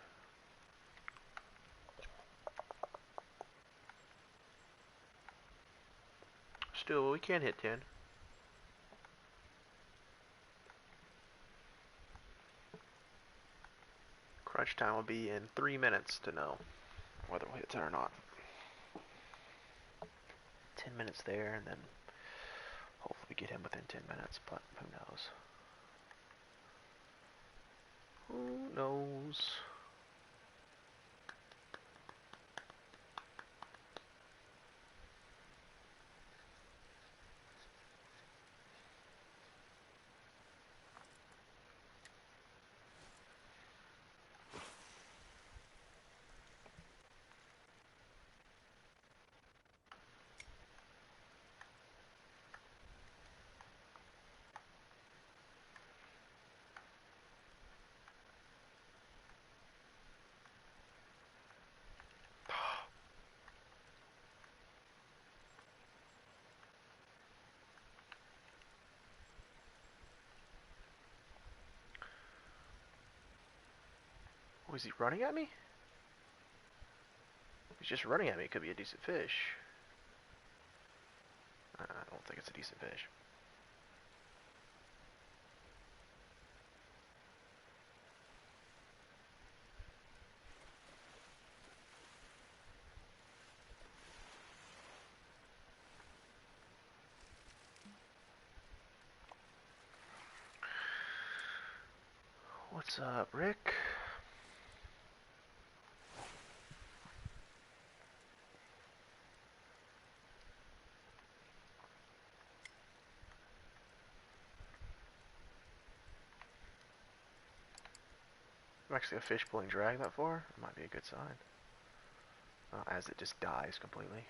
Still, we can't hit 10. Crunch time will be in 3 minutes to know whether we'll hit 10 or not. 10 minutes there, and then hopefully we get him within 10 minutes, but who knows? Who knows? Was he running at me? He's just running at me. It could be a decent fish. I don't think it's a decent fish. What's up, Rick? I'm actually a fish pulling drag that far. It might be a good sign. As it just dies completely.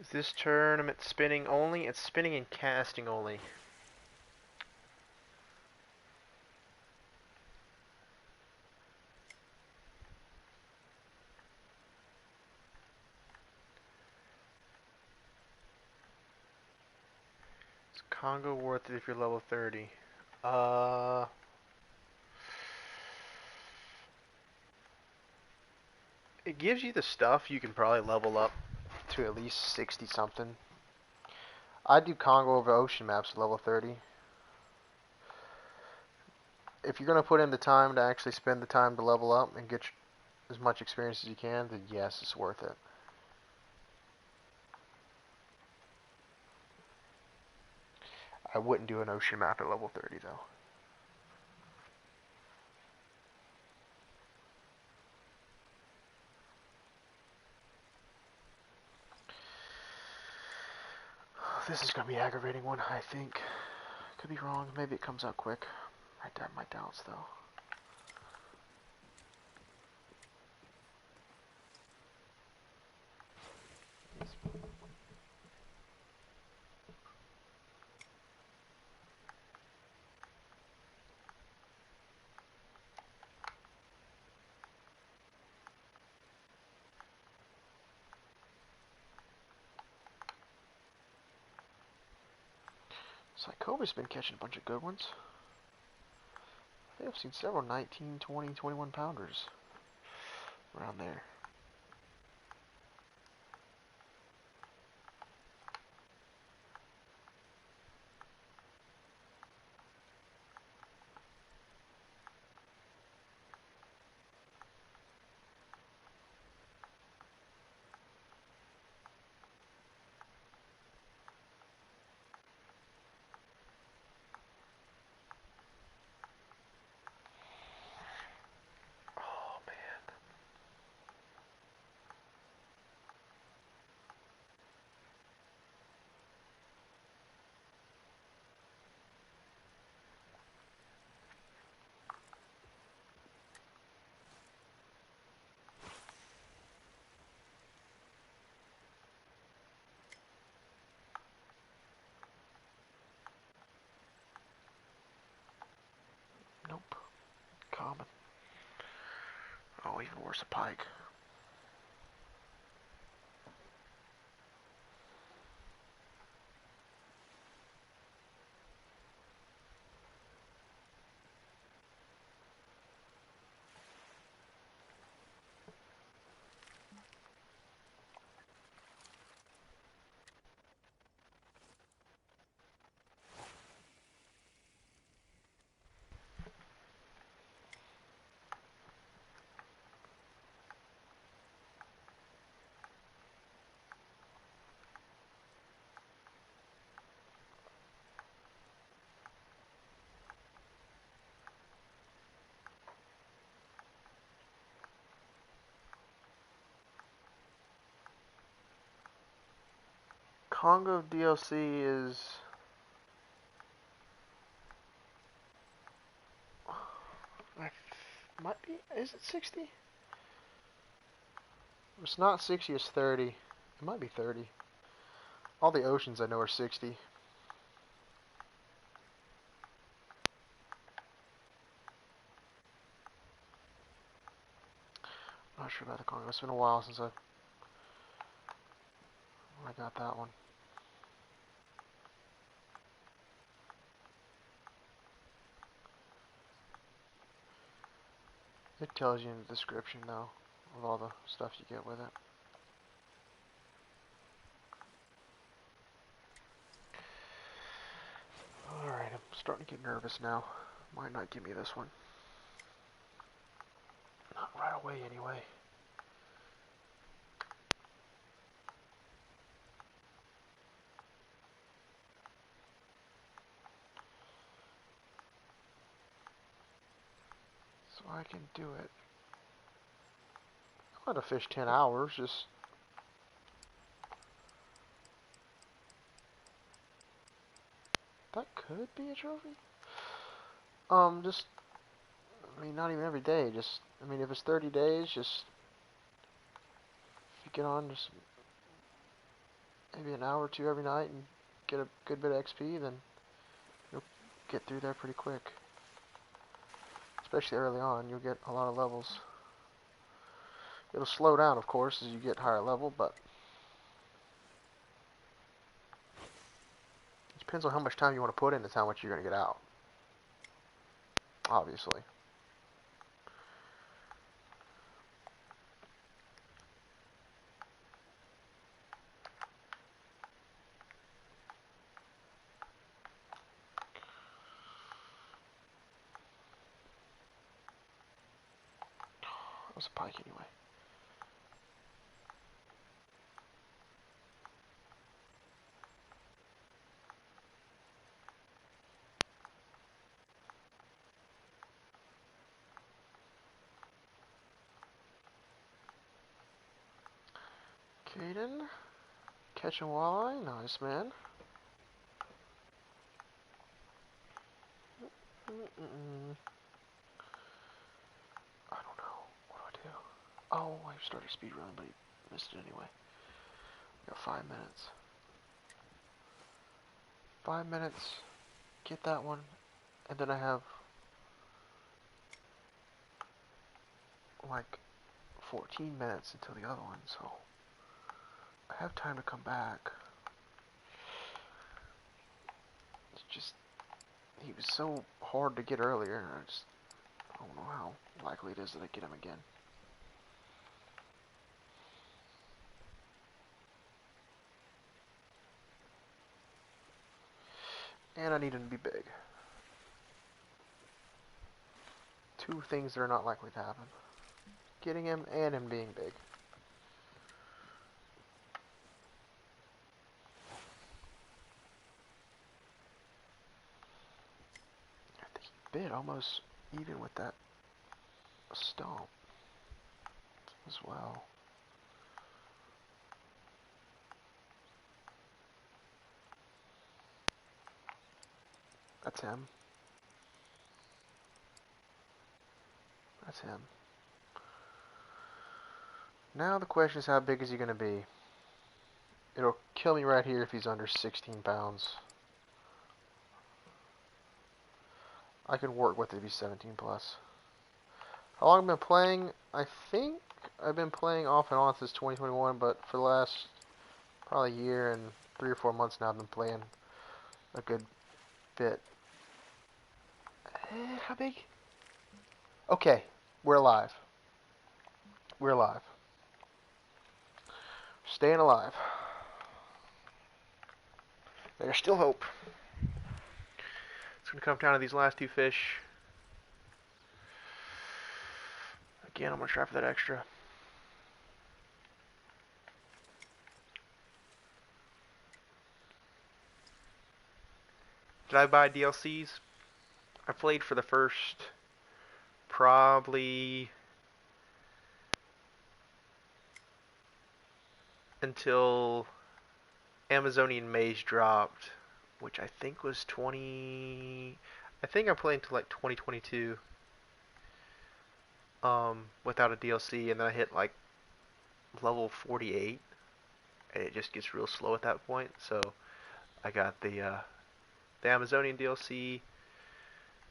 Is this tournament spinning only? It's spinning and casting only. Is Congo worth it if you're level 30? It gives you the stuff you can probably level up to at least 60 something. I'd do Congo over ocean maps at level 30. If you're going to put in the time to actually spend the time to level up and get as much experience as you can, then yes, it's worth it. I wouldn't do an ocean map at level 30 though. This is going to be an aggravating one, I think. Could be wrong. Maybe it comes out quick. I have my doubts though. Psychova's been catching a bunch of good ones. I think I've seen several 19, 20, 21 pounders around there. Oh man. where's the pike? Congo DLC is... might be... is it 60? If it's not 60, it's 30. It might be 30. All the oceans I know are 60. Not sure about the Congo. It's been a while since I got that one. It tells you in the description, though, of all the stuff you get with it. Alright, I'm starting to get nervous now. Might not give me this one. Not right away, anyway. So I can do it. I'm gonna fish 10 hours, just... That could be a trophy? Just... I mean, not even every day, just... I mean, if it's 30 days, just... If you get on just... maybe an hour or two every night and get a good bit of XP, then... you'll get through there pretty quick. Especially early on, you'll get a lot of levels. It'll slow down, of course, as you get higher level, but... it depends on how much time you want to put in, is how much you're going to get out. Obviously. That was a pike anyway. Caden, catching walleye, nice man. I don't know, what do I do? Oh, I started speed running, but he missed it anyway. Got 5 minutes. 5 minutes, get that one, and then I have like 14 minutes until the other one, so I have time to come back. It's just, he was so hard to get earlier, I don't know how likely it is that I get him again. And I need him to be big. Two things that are not likely to happen. Getting him and him being big. I think he bit almost even with that stump as well. That's him. That's him. Now the question is, how big is he going to be? It'll kill me right here if he's under 16 pounds. I can work with it to be 17 plus. How long I've been playing? I think I've been playing off and on since 2021, but for the last probably year and 3 or 4 months now, I've been playing a good bit. How big? Okay, we're alive. We're alive. Staying alive. There's still hope. It's going to come down to these last two fish. Again, I'm going to try for that extra. Did I buy DLCs? I played for the first probably until Amazonian Maze dropped, which I think was 20. I think I played until like 2022 without a DLC, and then I hit like level 48, and it just gets real slow at that point. So I got the Amazonian DLC,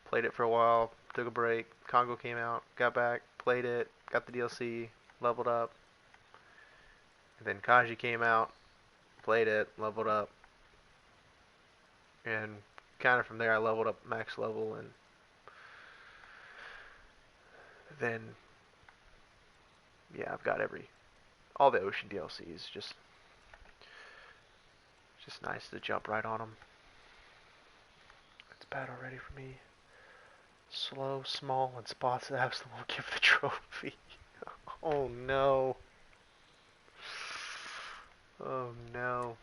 played it for a while, took a break. Congo came out, got back, played it, got the DLC, leveled up. And then Kaji came out, played it, leveled up, and kind of from there I leveled up max level, and then yeah, I've got all the Ocean DLCs. Just nice to jump right on them. It's bad already for me. Slow, small, and spots that absolutely will give the trophy. Oh no. Oh no.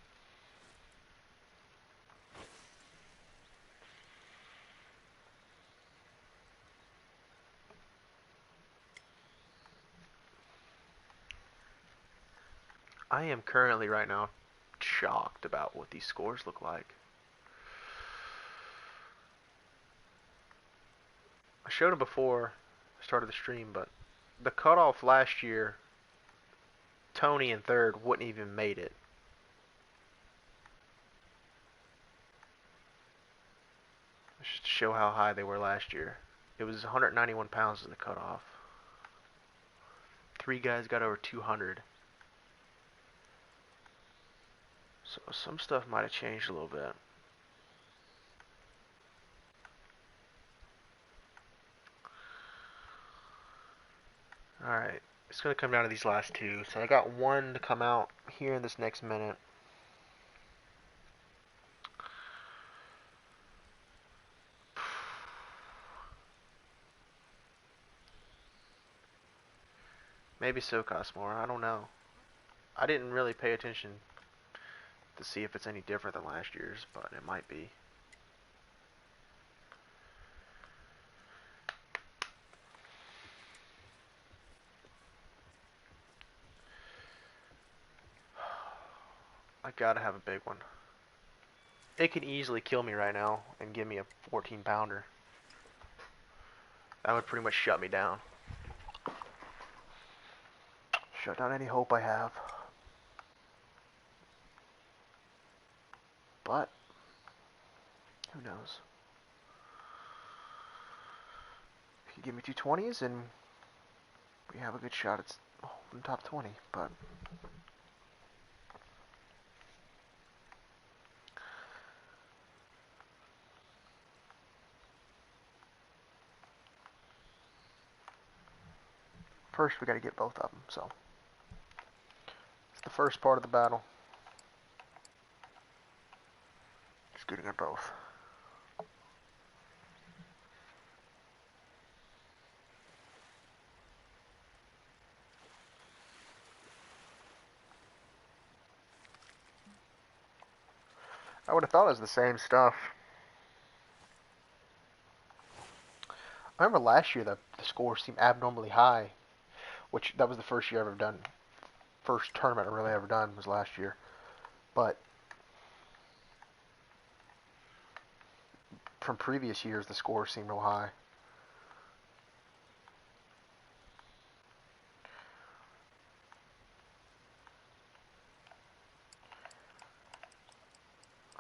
I am currently right now shocked about what these scores look like. I showed them before I started the stream, but the cutoff last year, Tony in third wouldn't even made it. Just to show how high they were last year. It was 191 pounds as the cutoff. 3 guys got over 200. So some stuff might have changed a little bit. Alright, it's going to come down to these last two. So I got one to come out here in this next minute. Maybe so costs more, I don't know. I didn't really pay attention to see if it's any different than last year's, but it might be. I gotta have a big one. It could easily kill me right now and give me a 14 pounder. That would pretty much shut me down. Shut down any hope I have. But, who knows? If you give me 220s and we have a good shot at in top 20, but first we gotta get both of them, so it's the first part of the battle. Just getting them both. I would have thought it was the same stuff. I remember last year the score seemed abnormally high, which that was the first year I've ever done. First tournament I really ever done was last year. But from previous years, the scores seemed real high.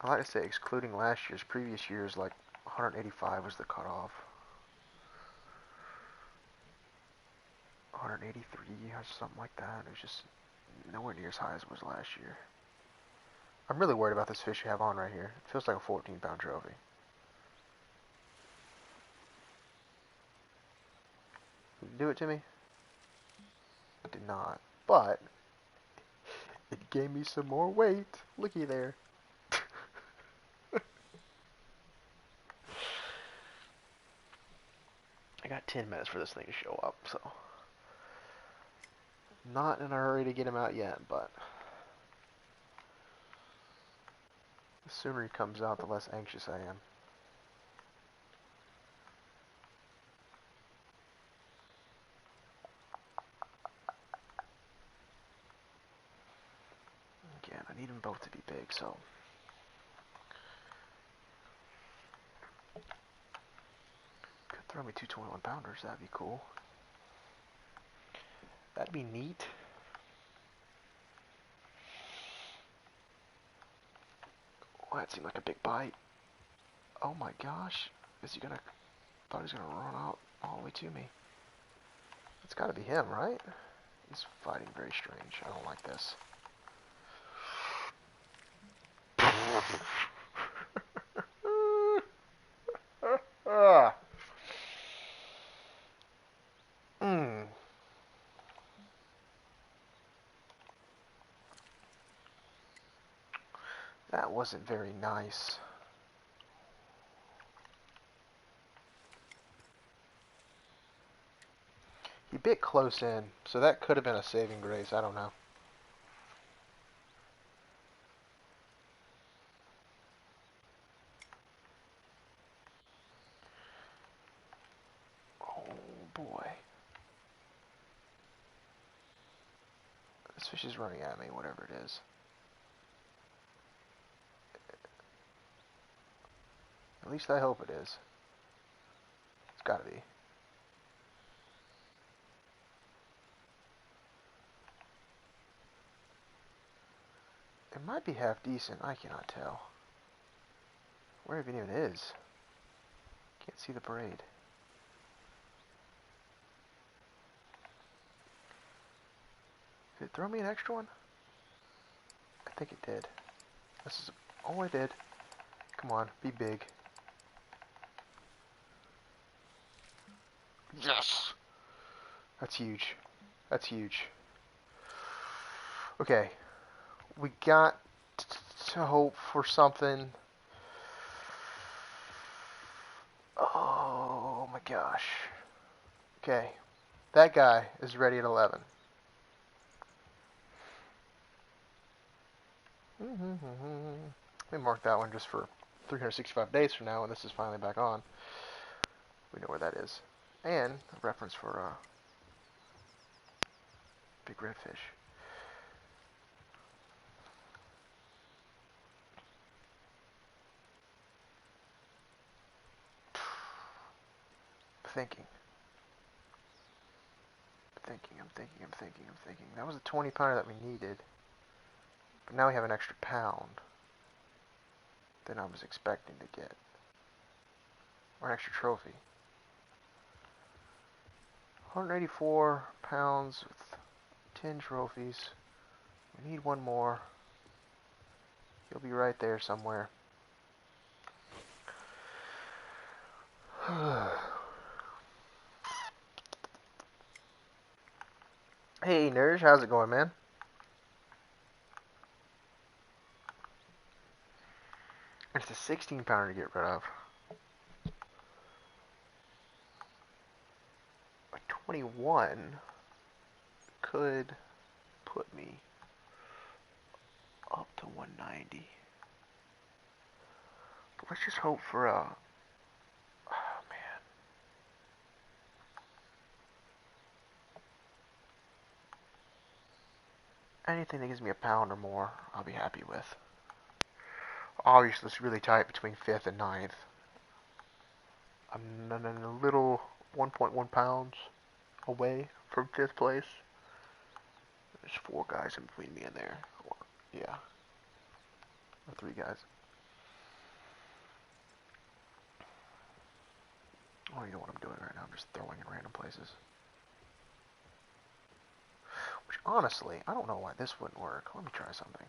I like to say, excluding last year's, previous years, like 185 was the cutoff. 183 or something like that. It was just nowhere near as high as it was last year. I'm really worried about this fish you have on right here. It feels like a 14-pound trophy. Do it to me? It did not. But it gave me some more weight. Looky there. I got 10 minutes for this thing to show up, so not in a hurry to get him out yet, but the sooner he comes out, the less anxious I am. Again, I need them both to be big, so could throw me two 21-pounders. That'd be cool. That'd be neat. Oh, that seemed like a big bite. Oh my gosh. Is he gonna... Thought he was gonna run out all the way to me. It's gotta be him, right? He's fighting very strange. I don't like this. That wasn't very nice. He bit close in, so that could have been a saving grace. I don't know. Oh boy. This fish is running at me, whatever it is. At least I hope it is. It's gotta be. It might be half decent. I cannot tell. Where even it is. Can't see the braid. Did it throw me an extra one? I think it did. This is... Oh, it did. Come on, be big. Yes! That's huge. That's huge. Okay. We got to hope for something. Oh my gosh. Okay. That guy is ready at 11. Let me mark that one just for 365 days from now when this is finally back on. We know where that is. And a reference for big redfish. I'm thinking. That was a 20-pounder that we needed. But now we have an extra pound than I was expecting to get. Or an extra trophy. 184 pounds with 10 trophies. We need one more. He'll be right there somewhere. Hey, Nerj, how's it going, man? It's a 16-pounder to get rid of. A 21 could put me up to 190. But let's just hope for a... Oh, man. Anything that gives me a pound or more, I'll be happy with. Obviously, it's really tight between 5th and 9th. I'm a little 1.1 pounds away from 5th place. There's 4 guys in between me and there. Or, yeah. Or 3 guys. Oh, you know what I'm doing right now. I'm just throwing in random places. honestly, I don't know why this wouldn't work. Let me try something.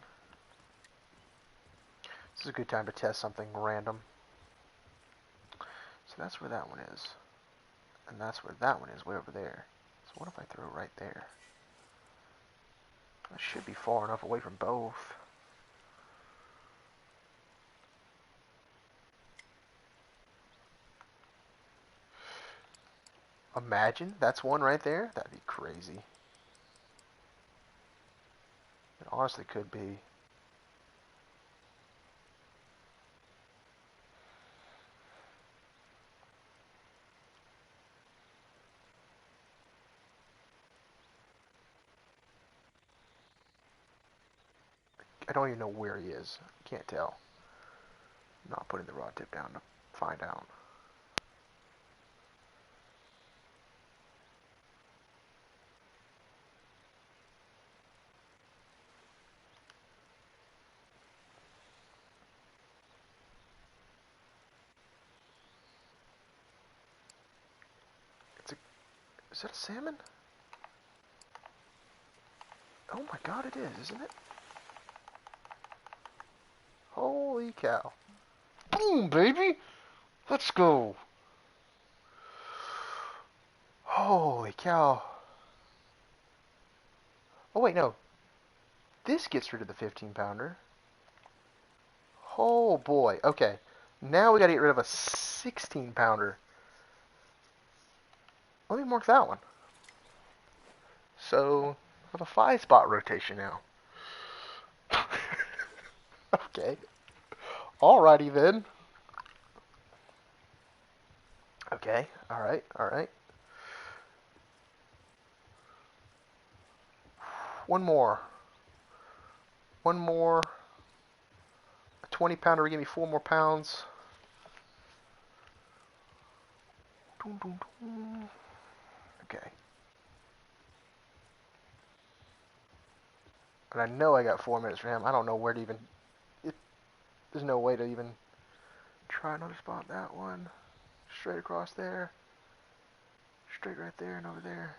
This is a good time to test something random. So that's where that one is. And that's where that one is, way over there. So what if I throw right there? That should be far enough away from both. Imagine that's one right there. That'd be crazy. It honestly could be. I don't even know where he is. Can't tell. Not putting the rod tip down to find out. Is that a salmon? Oh my god, it is, isn't it? Holy cow. Boom, baby! Let's go! Holy cow. Oh wait, no. This gets rid of the 15-pounder. Oh boy, okay. Now we gotta get rid of a 16-pounder. Let me mark that one. So, I have a 5-spot rotation now. Okay. Alrighty then. Okay, alright, alright. One more. One more. A 20-pounder will give me 4 more pounds. Okay. And I know I got 4 minutes for him. I don't know where to even... There's no way to even try another spot. That one. Straight across there. Straight right there and over there.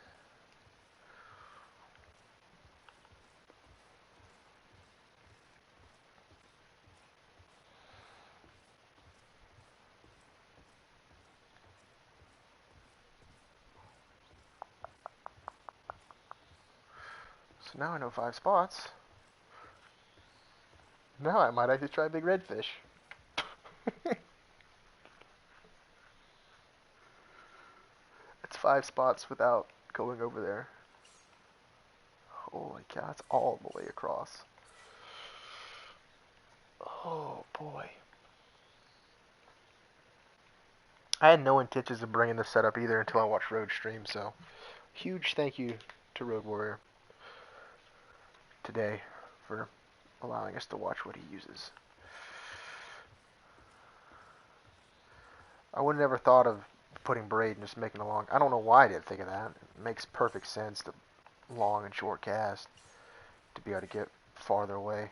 So now I know 5 spots. Now I might actually try big redfish. It's 5 spots without going over there. Holy cow, it's all the way across. Oh boy. I had no intentions of bringing this setup either until I watched Road stream, so huge thank you to Road Warrior today for allowing us to watch what he uses. I would have never thought of putting braid and just making a long... I don't know why I didn't think of that. It makes perfect sense to long and short cast to be able to get farther away.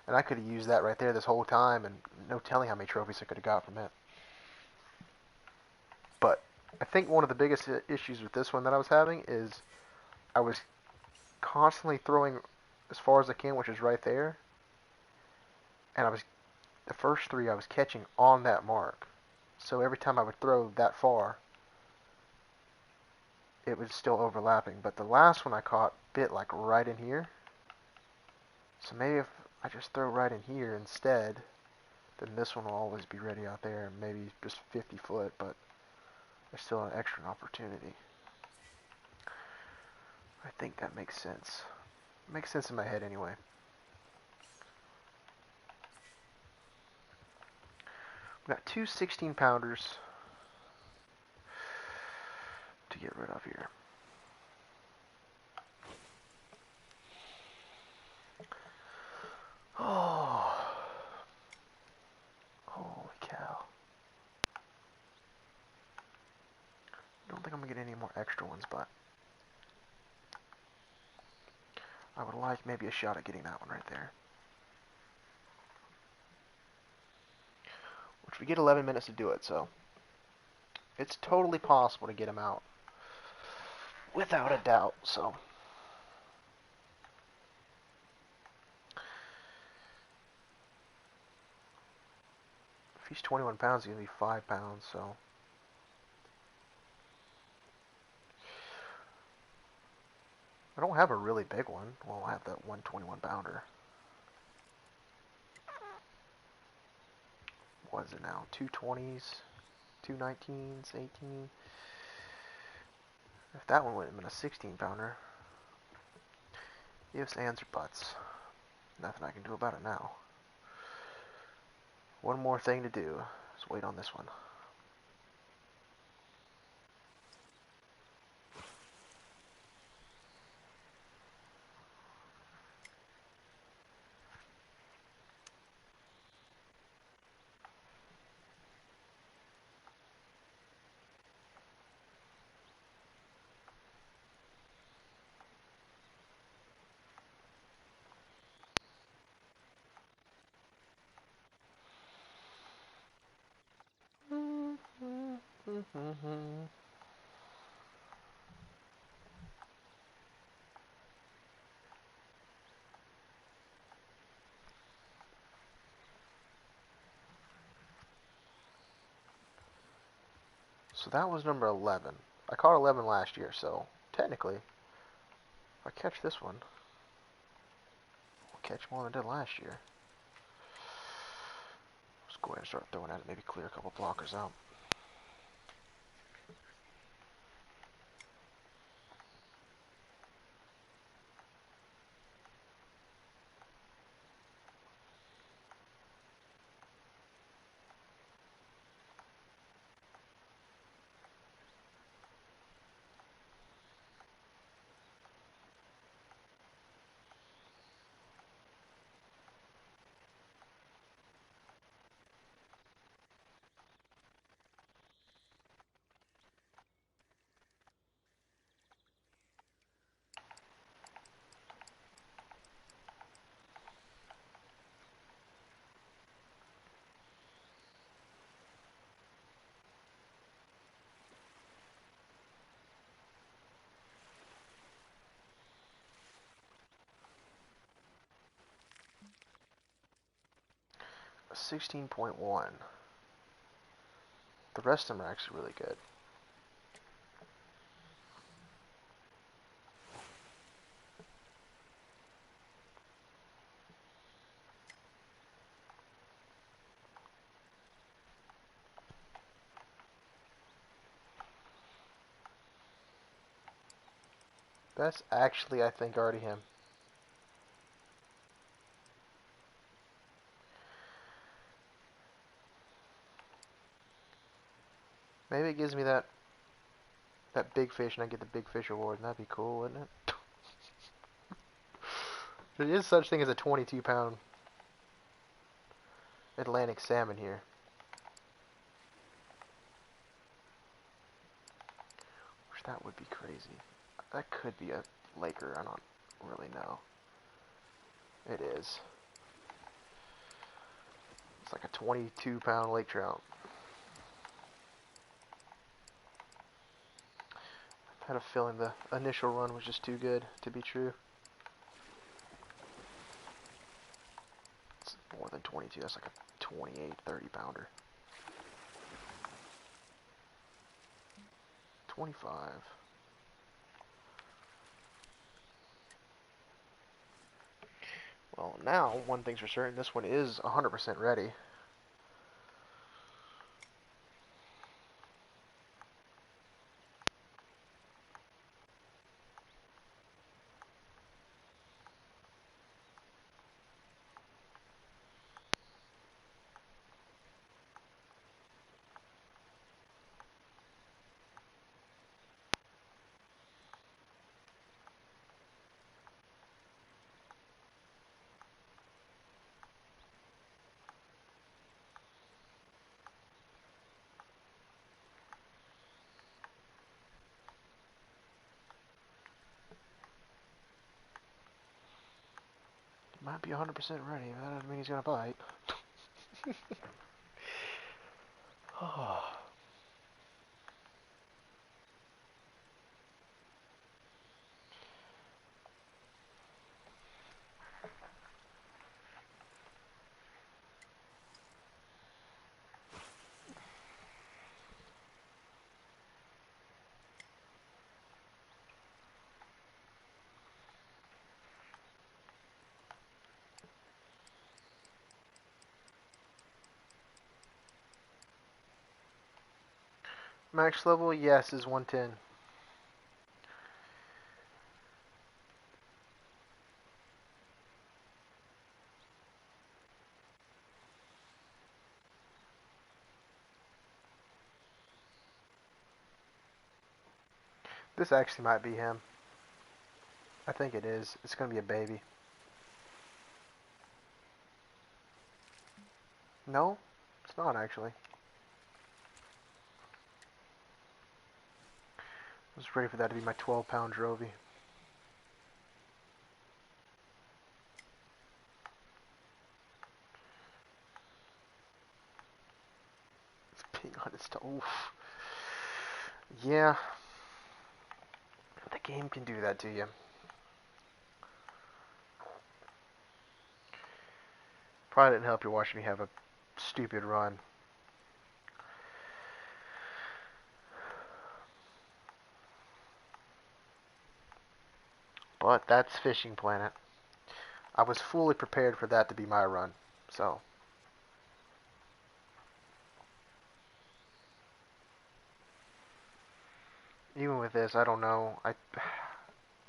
And I could have used that right there this whole time, and no telling how many trophies I could have got from it. But I think one of the biggest issues with this one that I was having is I was constantly throwing as far as I can, which is right there. And the first 3 I was catching on that mark. So every time I would throw that far, it was still overlapping. But the last one I caught bit like right in here. So maybe if I just throw right in here instead, then this one will always be ready out there. Maybe just 50 foot, but there's still an extra opportunity. I think that makes sense. Makes sense in my head anyway. We've got 2 16-pounders to get rid of here. Oh, holy cow. Don't think I'm going to get any more extra ones, but I would like maybe a shot at getting that one right there. Which we get 11 minutes to do it, so it's totally possible to get him out. without a doubt. So. If he's 21 pounds, he's going to be 5 pounds, so. I don't have a really big one. Well, I have that 121 pounder. What is it now? 220s, 219s, 18. If that one would have been a 16 pounder. Ifs, ands, or buts. Nothing I can do about it now. One more thing to do is wait on this one. So that was number 11. I caught 11 last year, so technically, if I catch this one, I'll catch more than I did last year. Let's go ahead and start throwing at it, maybe clear a couple blockers out. A 16.1. The rest of them are actually really good. That's actually, I think, already him. Maybe it gives me that big fish and I get the big fish award, and that'd be cool, wouldn't it? There is such thing as a 22-pound Atlantic salmon here. Which that would be crazy. That could be a Laker, I don't really know. It is. It's like a 22-pound lake trout. I had a feeling the initial run was just too good to be true. It's more than 22, that's like a 28, 30 pounder. 25. Well, now, one thing's for certain, this one is 100% ready. Might be 100% ready, but that doesn't mean he's gonna bite. Oh. Max level, yes, is 110. This actually might be him. I think it is. It's gonna be a baby. No, it's not actually. I was ready for that to be my 12-pound Drovey. It's being on its toe. Oof. Yeah, the game can do that to you. Probably didn't help you watching me have a stupid run. But that's Fishing Planet. I was fully prepared for that to be my run. So, even with this, I don't know.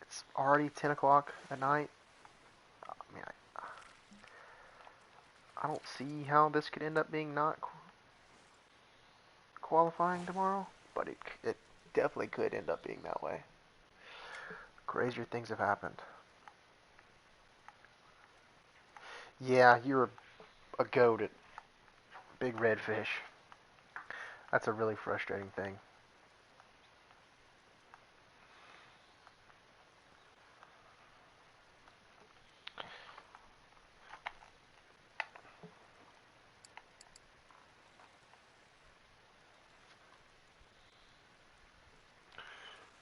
It's already 10 o'clock at night. I mean, I don't see how this could end up being not qualifying tomorrow, but it definitely could end up being that way. Crazier things have happened. Yeah, you're a goat at big redfish. That's a really frustrating thing.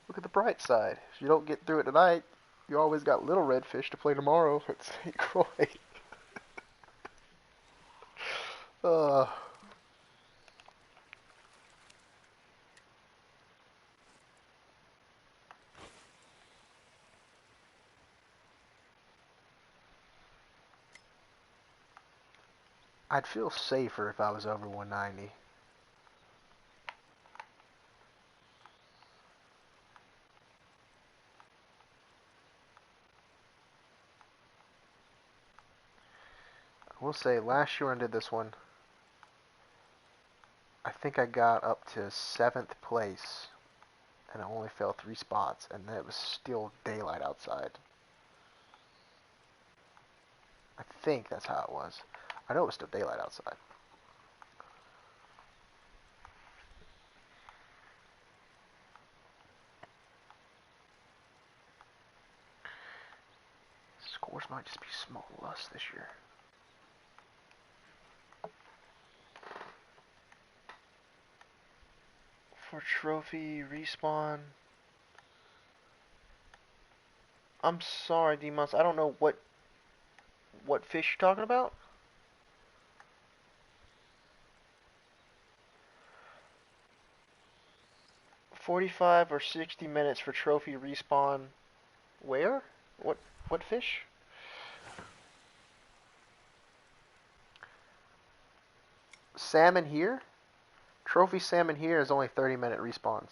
Look at the bright side. If you don't get through it tonight, you always got little redfish to play tomorrow at St. Croix. uh, I'd feel safer if I was over 190. I will say, last year when I did this one, I think I got up to 7th place, and I only fell 3 spots, and it was still daylight outside. I think that's how it was. I know it was still daylight outside. Scores might just be small lust this year. For trophy respawn. I'm sorry, D-Monster. I don't know what fish you're talking about. 45 or 60 minutes for trophy respawn. Where? What fish? Salmon here? Trophy salmon here is only 30-minute respawns.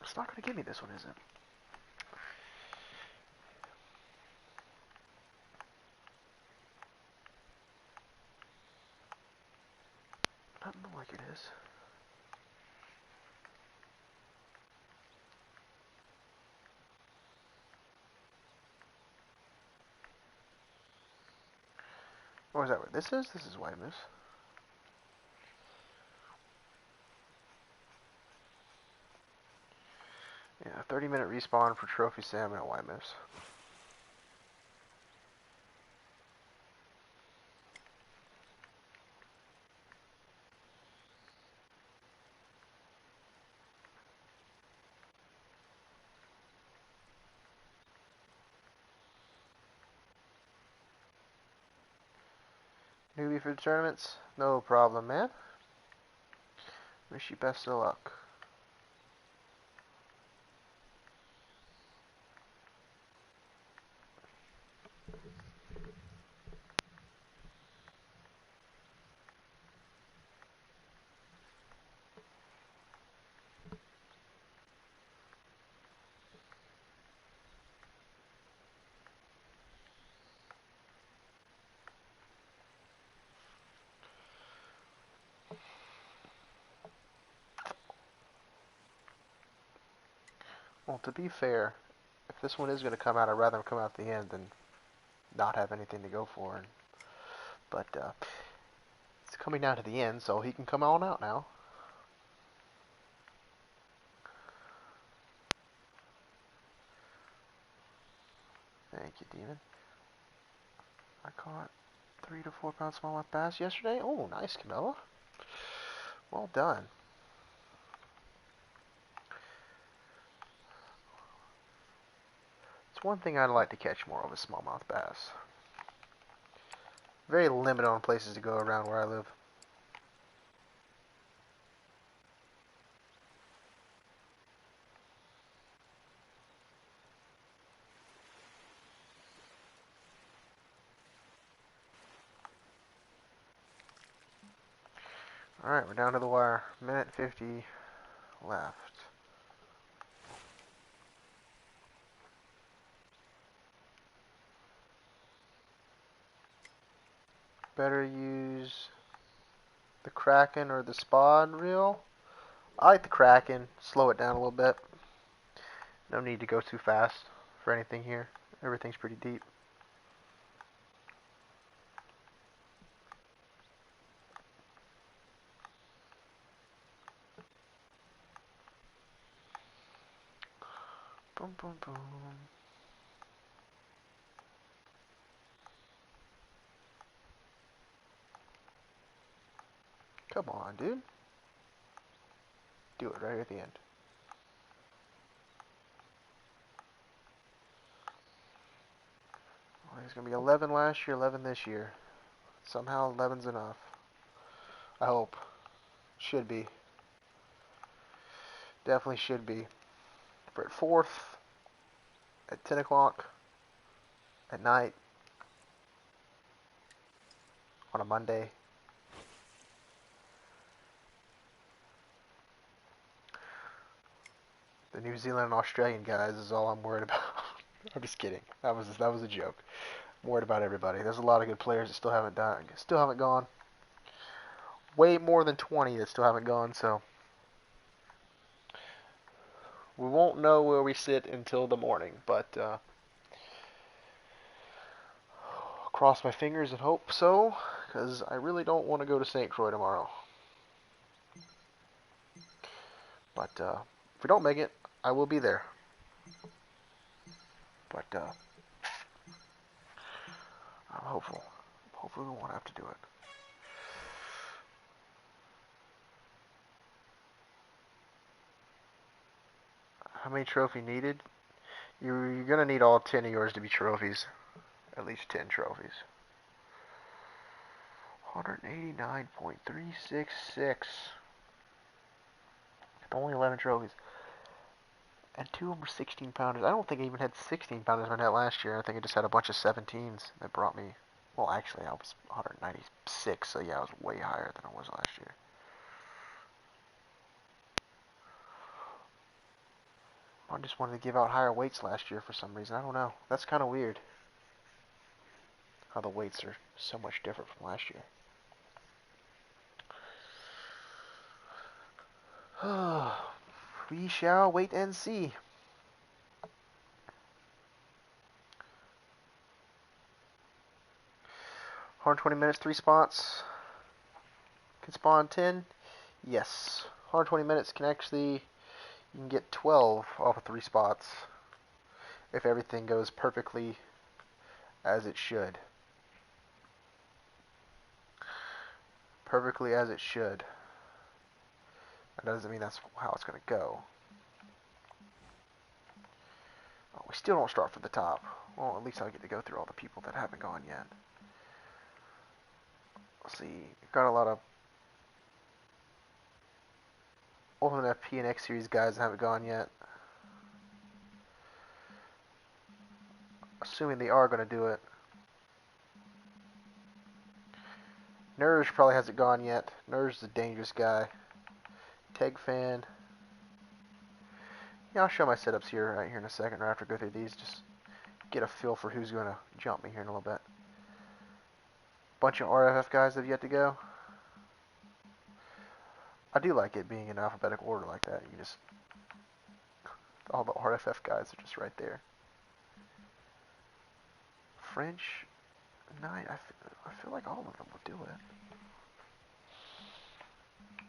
It's not going to give me this one, is it? Doesn't look like it is. Or is that what this is? This is white moose. Yeah, 30-minute respawn for trophy salmon at white moose. Newbie for the tournaments? No problem, man. Wish you best of luck. Well, to be fair, if this one is going to come out, I'd rather him come out at the end than not have anything to go for. But it's coming down to the end, so he can come on out now. Thank you, Demon. I caught 3 to 4 pound smallmouth bass yesterday. Oh, nice, Camilla. Well done. It's one thing I'd like to catch more of is smallmouth bass. Very limited on places to go around where I live. Alright, we're down to the wire. Minute 50 left. Better use the Kraken or the Spod reel. I like the Kraken. Slow it down a little bit. No need to go too fast for anything here. Everything's pretty deep. Boom, boom, boom. Come on, dude. Do it right at the end. Well, there's going to be 11 last year, 11 this year. Somehow 11's enough. I hope. Should be. Definitely should be. We're at 4th at 10 o'clock at night on a Monday. The New Zealand and Australian guys is all I'm worried about. I'm just kidding. That was a joke. I'm worried about everybody. There's a lot of good players that still haven't gone. Way more than 20 that still haven't gone, so we won't know where we sit until the morning, but cross my fingers and hope so, because I really don't want to go to St. Croix tomorrow. But if we don't make it, I will be there. But I'm hopeful. Hopefully we won't have to do it. How many trophy needed? You're going to need all 10 of yours to be trophies. At least 10 trophies. 189.366. Only 11 trophies. And 2 of them were 16 pounders. I don't think I even had 16 pounders in my net last year. I think I just had a bunch of 17s that brought me. Well, actually, I was 196, so yeah, I was way higher than I was last year. I just wanted to give out higher weights last year for some reason. I don't know. That's kind of weird. How the weights are so much different from last year. We shall wait and see. $120 minutes, 3 spots. Can spawn 10? Yes. 120 minutes can actually, you can get 12 off of 3 spots if everything goes perfectly as it should. Perfectly as it should. That doesn't mean that's how it's going to go. Oh, we still don't start from the top. Well, at least I'll get to go through all the people that haven't gone yet. Let's see, got a lot of Ultimate FP and X Series guys that haven't gone yet. Assuming they are going to do it. Nerj probably hasn't gone yet. Nerj is a dangerous guy. Teg fan. Yeah, I'll show my setups here right here in a second, right after I go through these. Just get a feel for who's going to jump me here in a little bit. Bunch of RFF guys that have yet to go. I do like it being in alphabetical order like that. You just, all the RFF guys are just right there. French Knight, I feel like all of them would do it.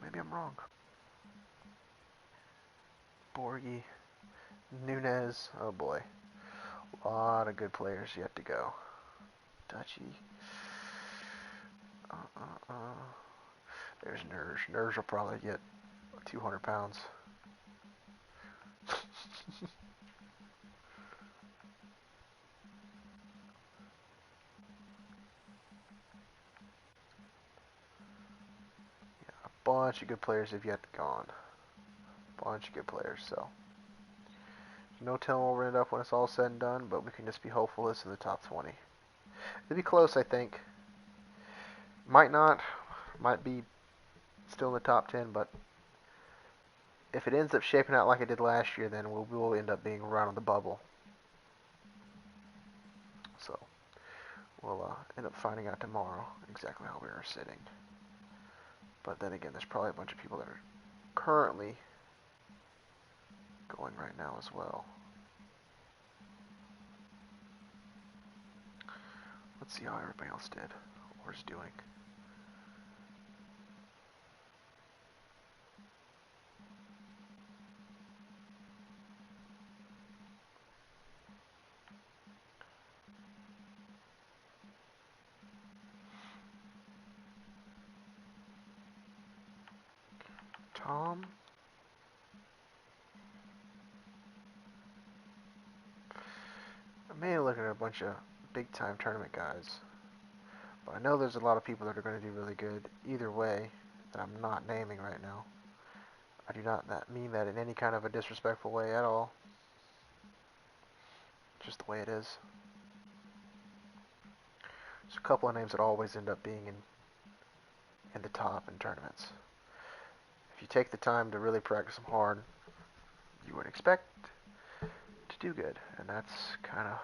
Maybe I'm wrong. Borgie, Nunez, oh boy. A lot of good players yet to go. Dutchy. There's Nerj. Nerj will probably get 200 pounds. A bunch of good players have yet gone. Bunch of good players, so. No telling where we'll end up when it's all said and done, but we can just be hopeful it's in the top 20. It'll be close, I think. Might not. Might be still in the top 10, but if it ends up shaping out like it did last year, then we'll end up being right on the bubble. So, we'll end up finding out tomorrow exactly how we are sitting. But then again, there's probably a bunch of people that are currently going right now as well. Let's see how everybody else did or is doing. Tom. I'm mainly looking at a bunch of big-time tournament guys. But I know there's a lot of people that are going to do really good either way that I'm not naming right now. I do not mean that in any kind of a disrespectful way at all. Just the way it is. There's a couple of names that always end up being in the top in tournaments. If you take the time to really practice them hard, you would expect to do good. And that's kind of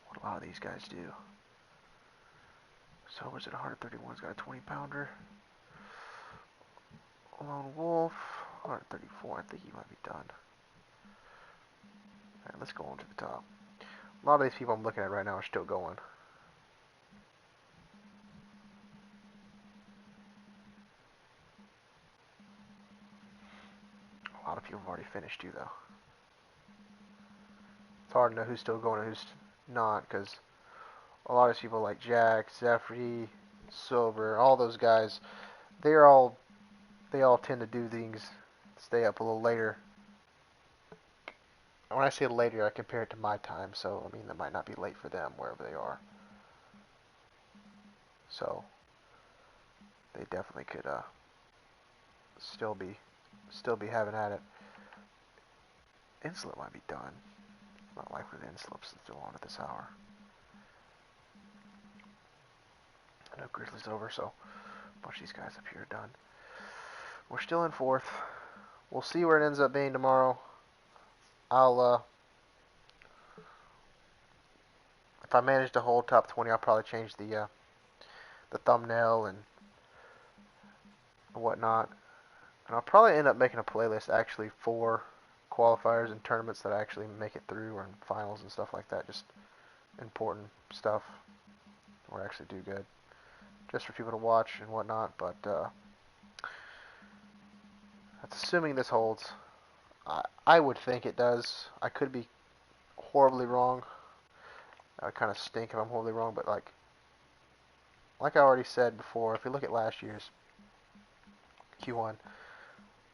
what a lot of these guys do. So was it 131's got a 20-pounder. Lone Wolf, 134. I think he might be done. Alright, let's go on to the top. A lot of these people I'm looking at right now are still going. A lot of people have already finished too, though. It's hard to know who's still going and who's not, because a lot of people like Jack, Zephyr, Silver, all those guys, they all tend to do things, stay up a little later. When I say later, I compare it to my time, so I mean that might not be late for them wherever they are. So they definitely could still be having at it. Insulate might be done. Not likely the Insulet's still on at this hour. I know Grizzly's over, so a bunch of these guys up here are done. We're still in fourth. We'll see where it ends up being tomorrow. I'll if I manage to hold top 20, I'll probably change the thumbnail and whatnot. And I'll probably end up making a playlist actually for qualifiers and tournaments that actually make it through, or in finals and stuff like that. Just important stuff or actually do good. Just for people to watch and whatnot. But that's assuming this holds. I would think it does. I could be horribly wrong. That would kind of stink if I'm horribly wrong, but like I already said before, if you look at last year's Q1,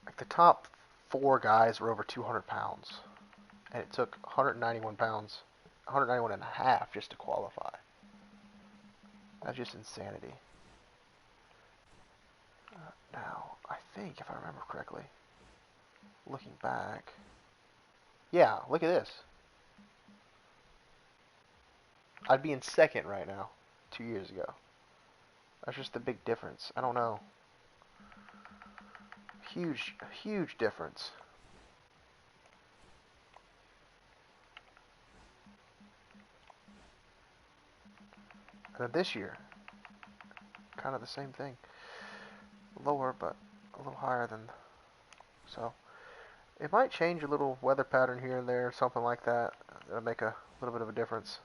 like the top 4 guys were over 200 pounds, and it took 191 pounds, 191 and a half just to qualify. That's just insanity. Now, I think, if I remember correctly, looking back, yeah, look at this. I'd be in second right now, 2 years ago. That's just a big difference. I don't know. Huge, huge difference. And then this year, kind of the same thing. Lower, but a little higher than. So, it might change a little weather pattern here and there, something like that. That'll make a little bit of a difference.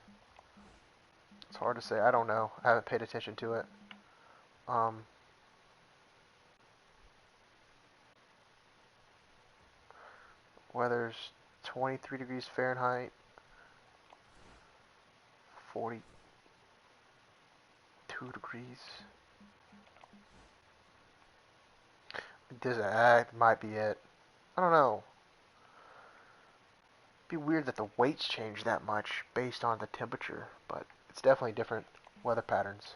It's hard to say. I don't know. I haven't paid attention to it. Weather's 23 degrees Fahrenheit, 42 degrees. That might be it. I don't know. It'd be weird that the weights change that much based on the temperature, but it's definitely different weather patterns.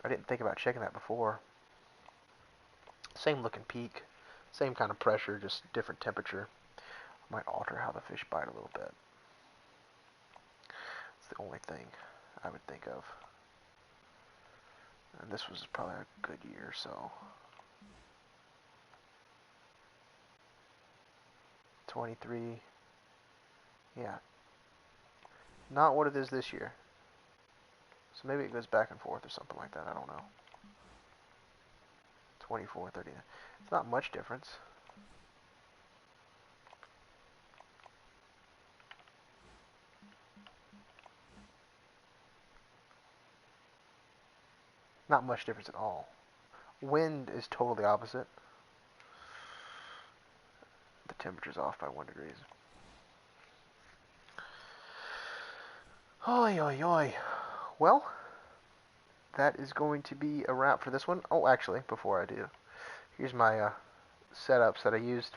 I didn't think about checking that before. Same looking peak, same kind of pressure, just different temperature. Might alter how the fish bite a little bit. It's the only thing I would think of. And this was probably a good year, so 23. Yeah. Not what it is this year. So maybe it goes back and forth or something like that. I don't know. 24, 30. It's not much difference. Not much difference at all. Wind is totally opposite. The temperature's off by 1 degree. Oi, oi, oi. Well, that is going to be a wrap for this one. Oh, actually, before I do, here's my setups that I used.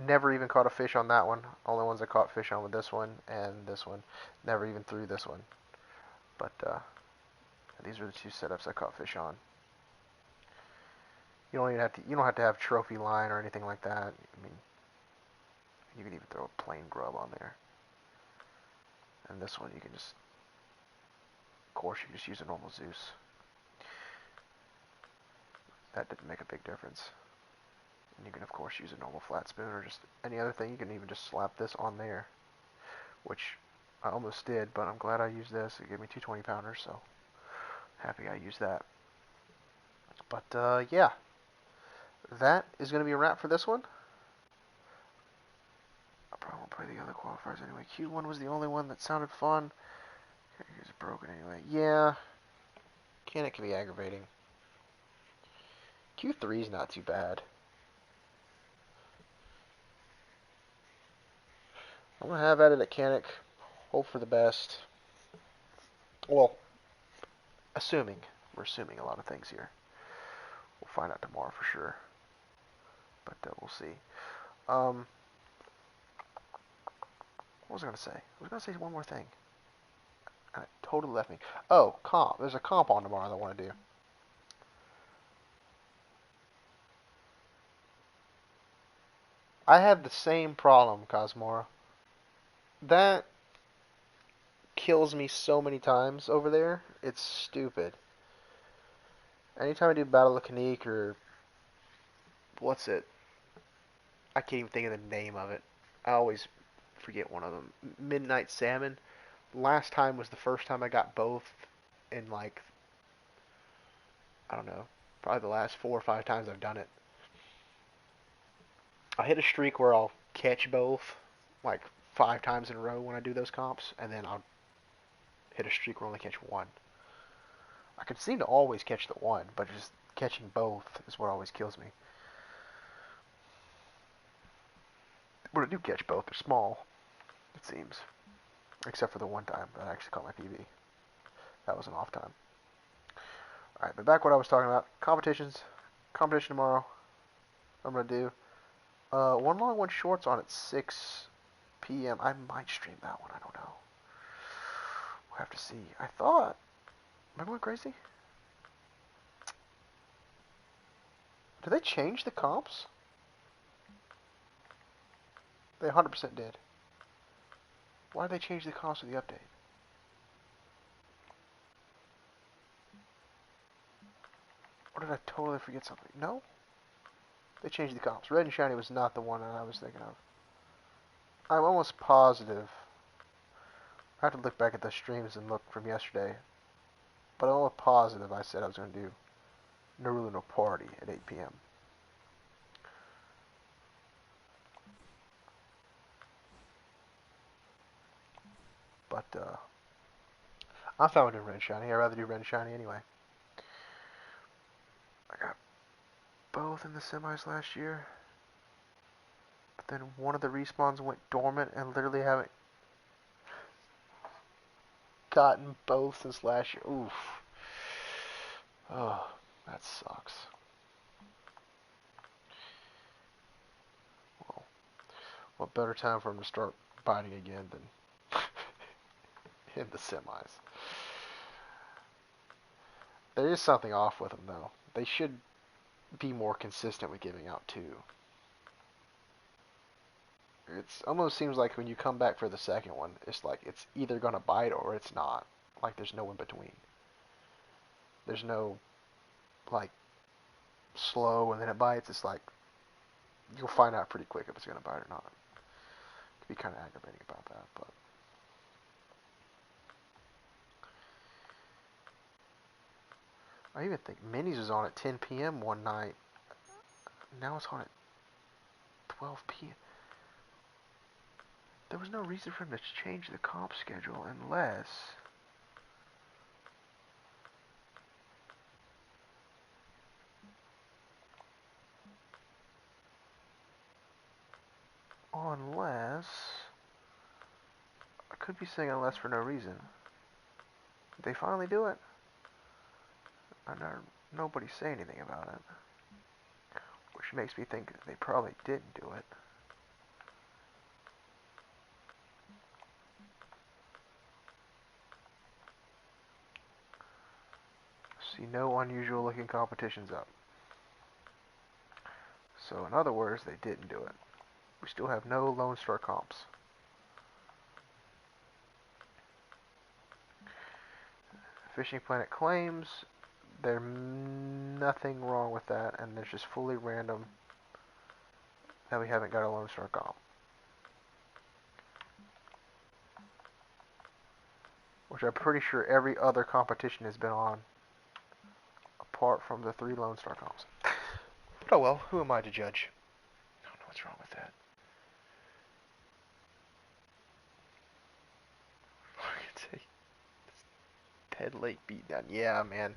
Never even caught a fish on that one. Only ones I caught fish on were this one and this one. Never even threw this one. But these are the two setups I caught fish on. You don't even have to. You don't have to have trophy line or anything like that. I mean, you can even throw a plain grub on there. And this one, you can just, of course, you just use a normal Zeus. That didn't make a big difference. And you can, of course, use a normal flat spoon or just any other thing. You can even just slap this on there, which I almost did, but I'm glad I used this. It gave me two 20-pounders, so happy I used that. But yeah, that is going to be a wrap for this one. I probably won't play the other qualifiers anyway. Q1 was the only one that sounded fun. Here's broken anyway. Yeah, it can be aggravating. Q3 is not too bad. I'm going to have at it at Canic. Hope for the best. Well, assuming. We're assuming a lot of things here. We'll find out tomorrow for sure. But we'll see. What was I going to say? I was going to say one more thing. And it totally left me. Oh, comp. There's a comp on tomorrow that I want to do. I have the same problem, Cosmora. That kills me so many times over there. It's stupid. Anytime I do Battle of Kanik or what's it? I can't even think of the name of it. I always forget one of them. Midnight Salmon. Last time was the first time I got both in like I don't know, probably the last 4 or 5 times I've done it. I hit a streak where I'll catch both like 5 times in a row when I do those comps, and then I'll hit a streak where I only catch one. I can seem to always catch the one, but just catching both is what always kills me. When I do catch both, they're small, it seems. Except for the one time that I actually caught my PB. That was an off time. Alright, but back what I was talking about. Competitions. Competition tomorrow. I'm going to do one long, one shorts on at 6 p.m. I might stream that one. I don't know. We'll have to see. I thought... Am I going crazy? Did they change the comps? They 100% did. Why did they change the comps with the update? Or did I totally forget something? No? They changed the comps. Red and Shiny was not the one that I was thinking of. I'm almost positive. I have to look back at the streams and look from yesterday. But I'm almost positive I said I was going to do Naruto No Party at 8 p.m. But, I'm fine with doing Red and Shiny. I'd rather do Red and Shiny anyway. I got both in the semis last year. But then one of the respawns went dormant and literally haven't gotten both since last year. Oof. Oh, that sucks. Well, what better time for him to start biting again than in the semis? There is something off with them, though. They should be more consistent with giving out two. It almost seems like when you come back for the second one, it's like it's either going to bite or it's not. Like there's no in between. There's no, like, slow and then it bites. It's like you'll find out pretty quick if it's going to bite or not. It can be kind of aggravating about that, but I even think Minis was on at 10 p.m. one night. Now it's on at 12 p.m. There was no reason for him to change the comp schedule unless unless I could be saying unless for no reason. Did they finally do it? I never, nobody say anything about it, which makes me think they probably didn't do it. See no unusual looking competitions up. So in other words, they didn't do it. We still have no Lone Star comps. Fishing Planet claims there's nothing wrong with that, and it's just fully random that we haven't got a Lone Star comp. Which I'm pretty sure every other competition has been on, apart from the 3 Lone Star comps. But oh well, who am I to judge? I don't know what's wrong with that. Head Lake beatdown. Yeah, man.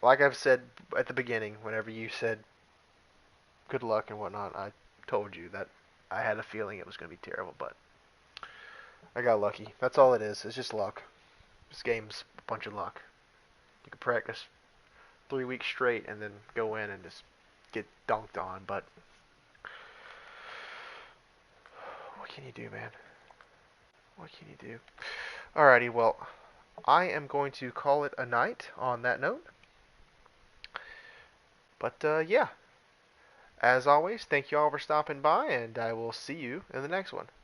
Like I've said at the beginning, whenever you said good luck and whatnot, I told you that I had a feeling it was going to be terrible, but I got lucky. That's all it is. It's just luck. This game's a bunch of luck. You can practice 3 weeks straight and then go in and just get dunked on, but what can you do, man? What can you do? Alrighty, well, I am going to call it a night on that note. But yeah, as always, thank you all for stopping by, and I will see you in the next one.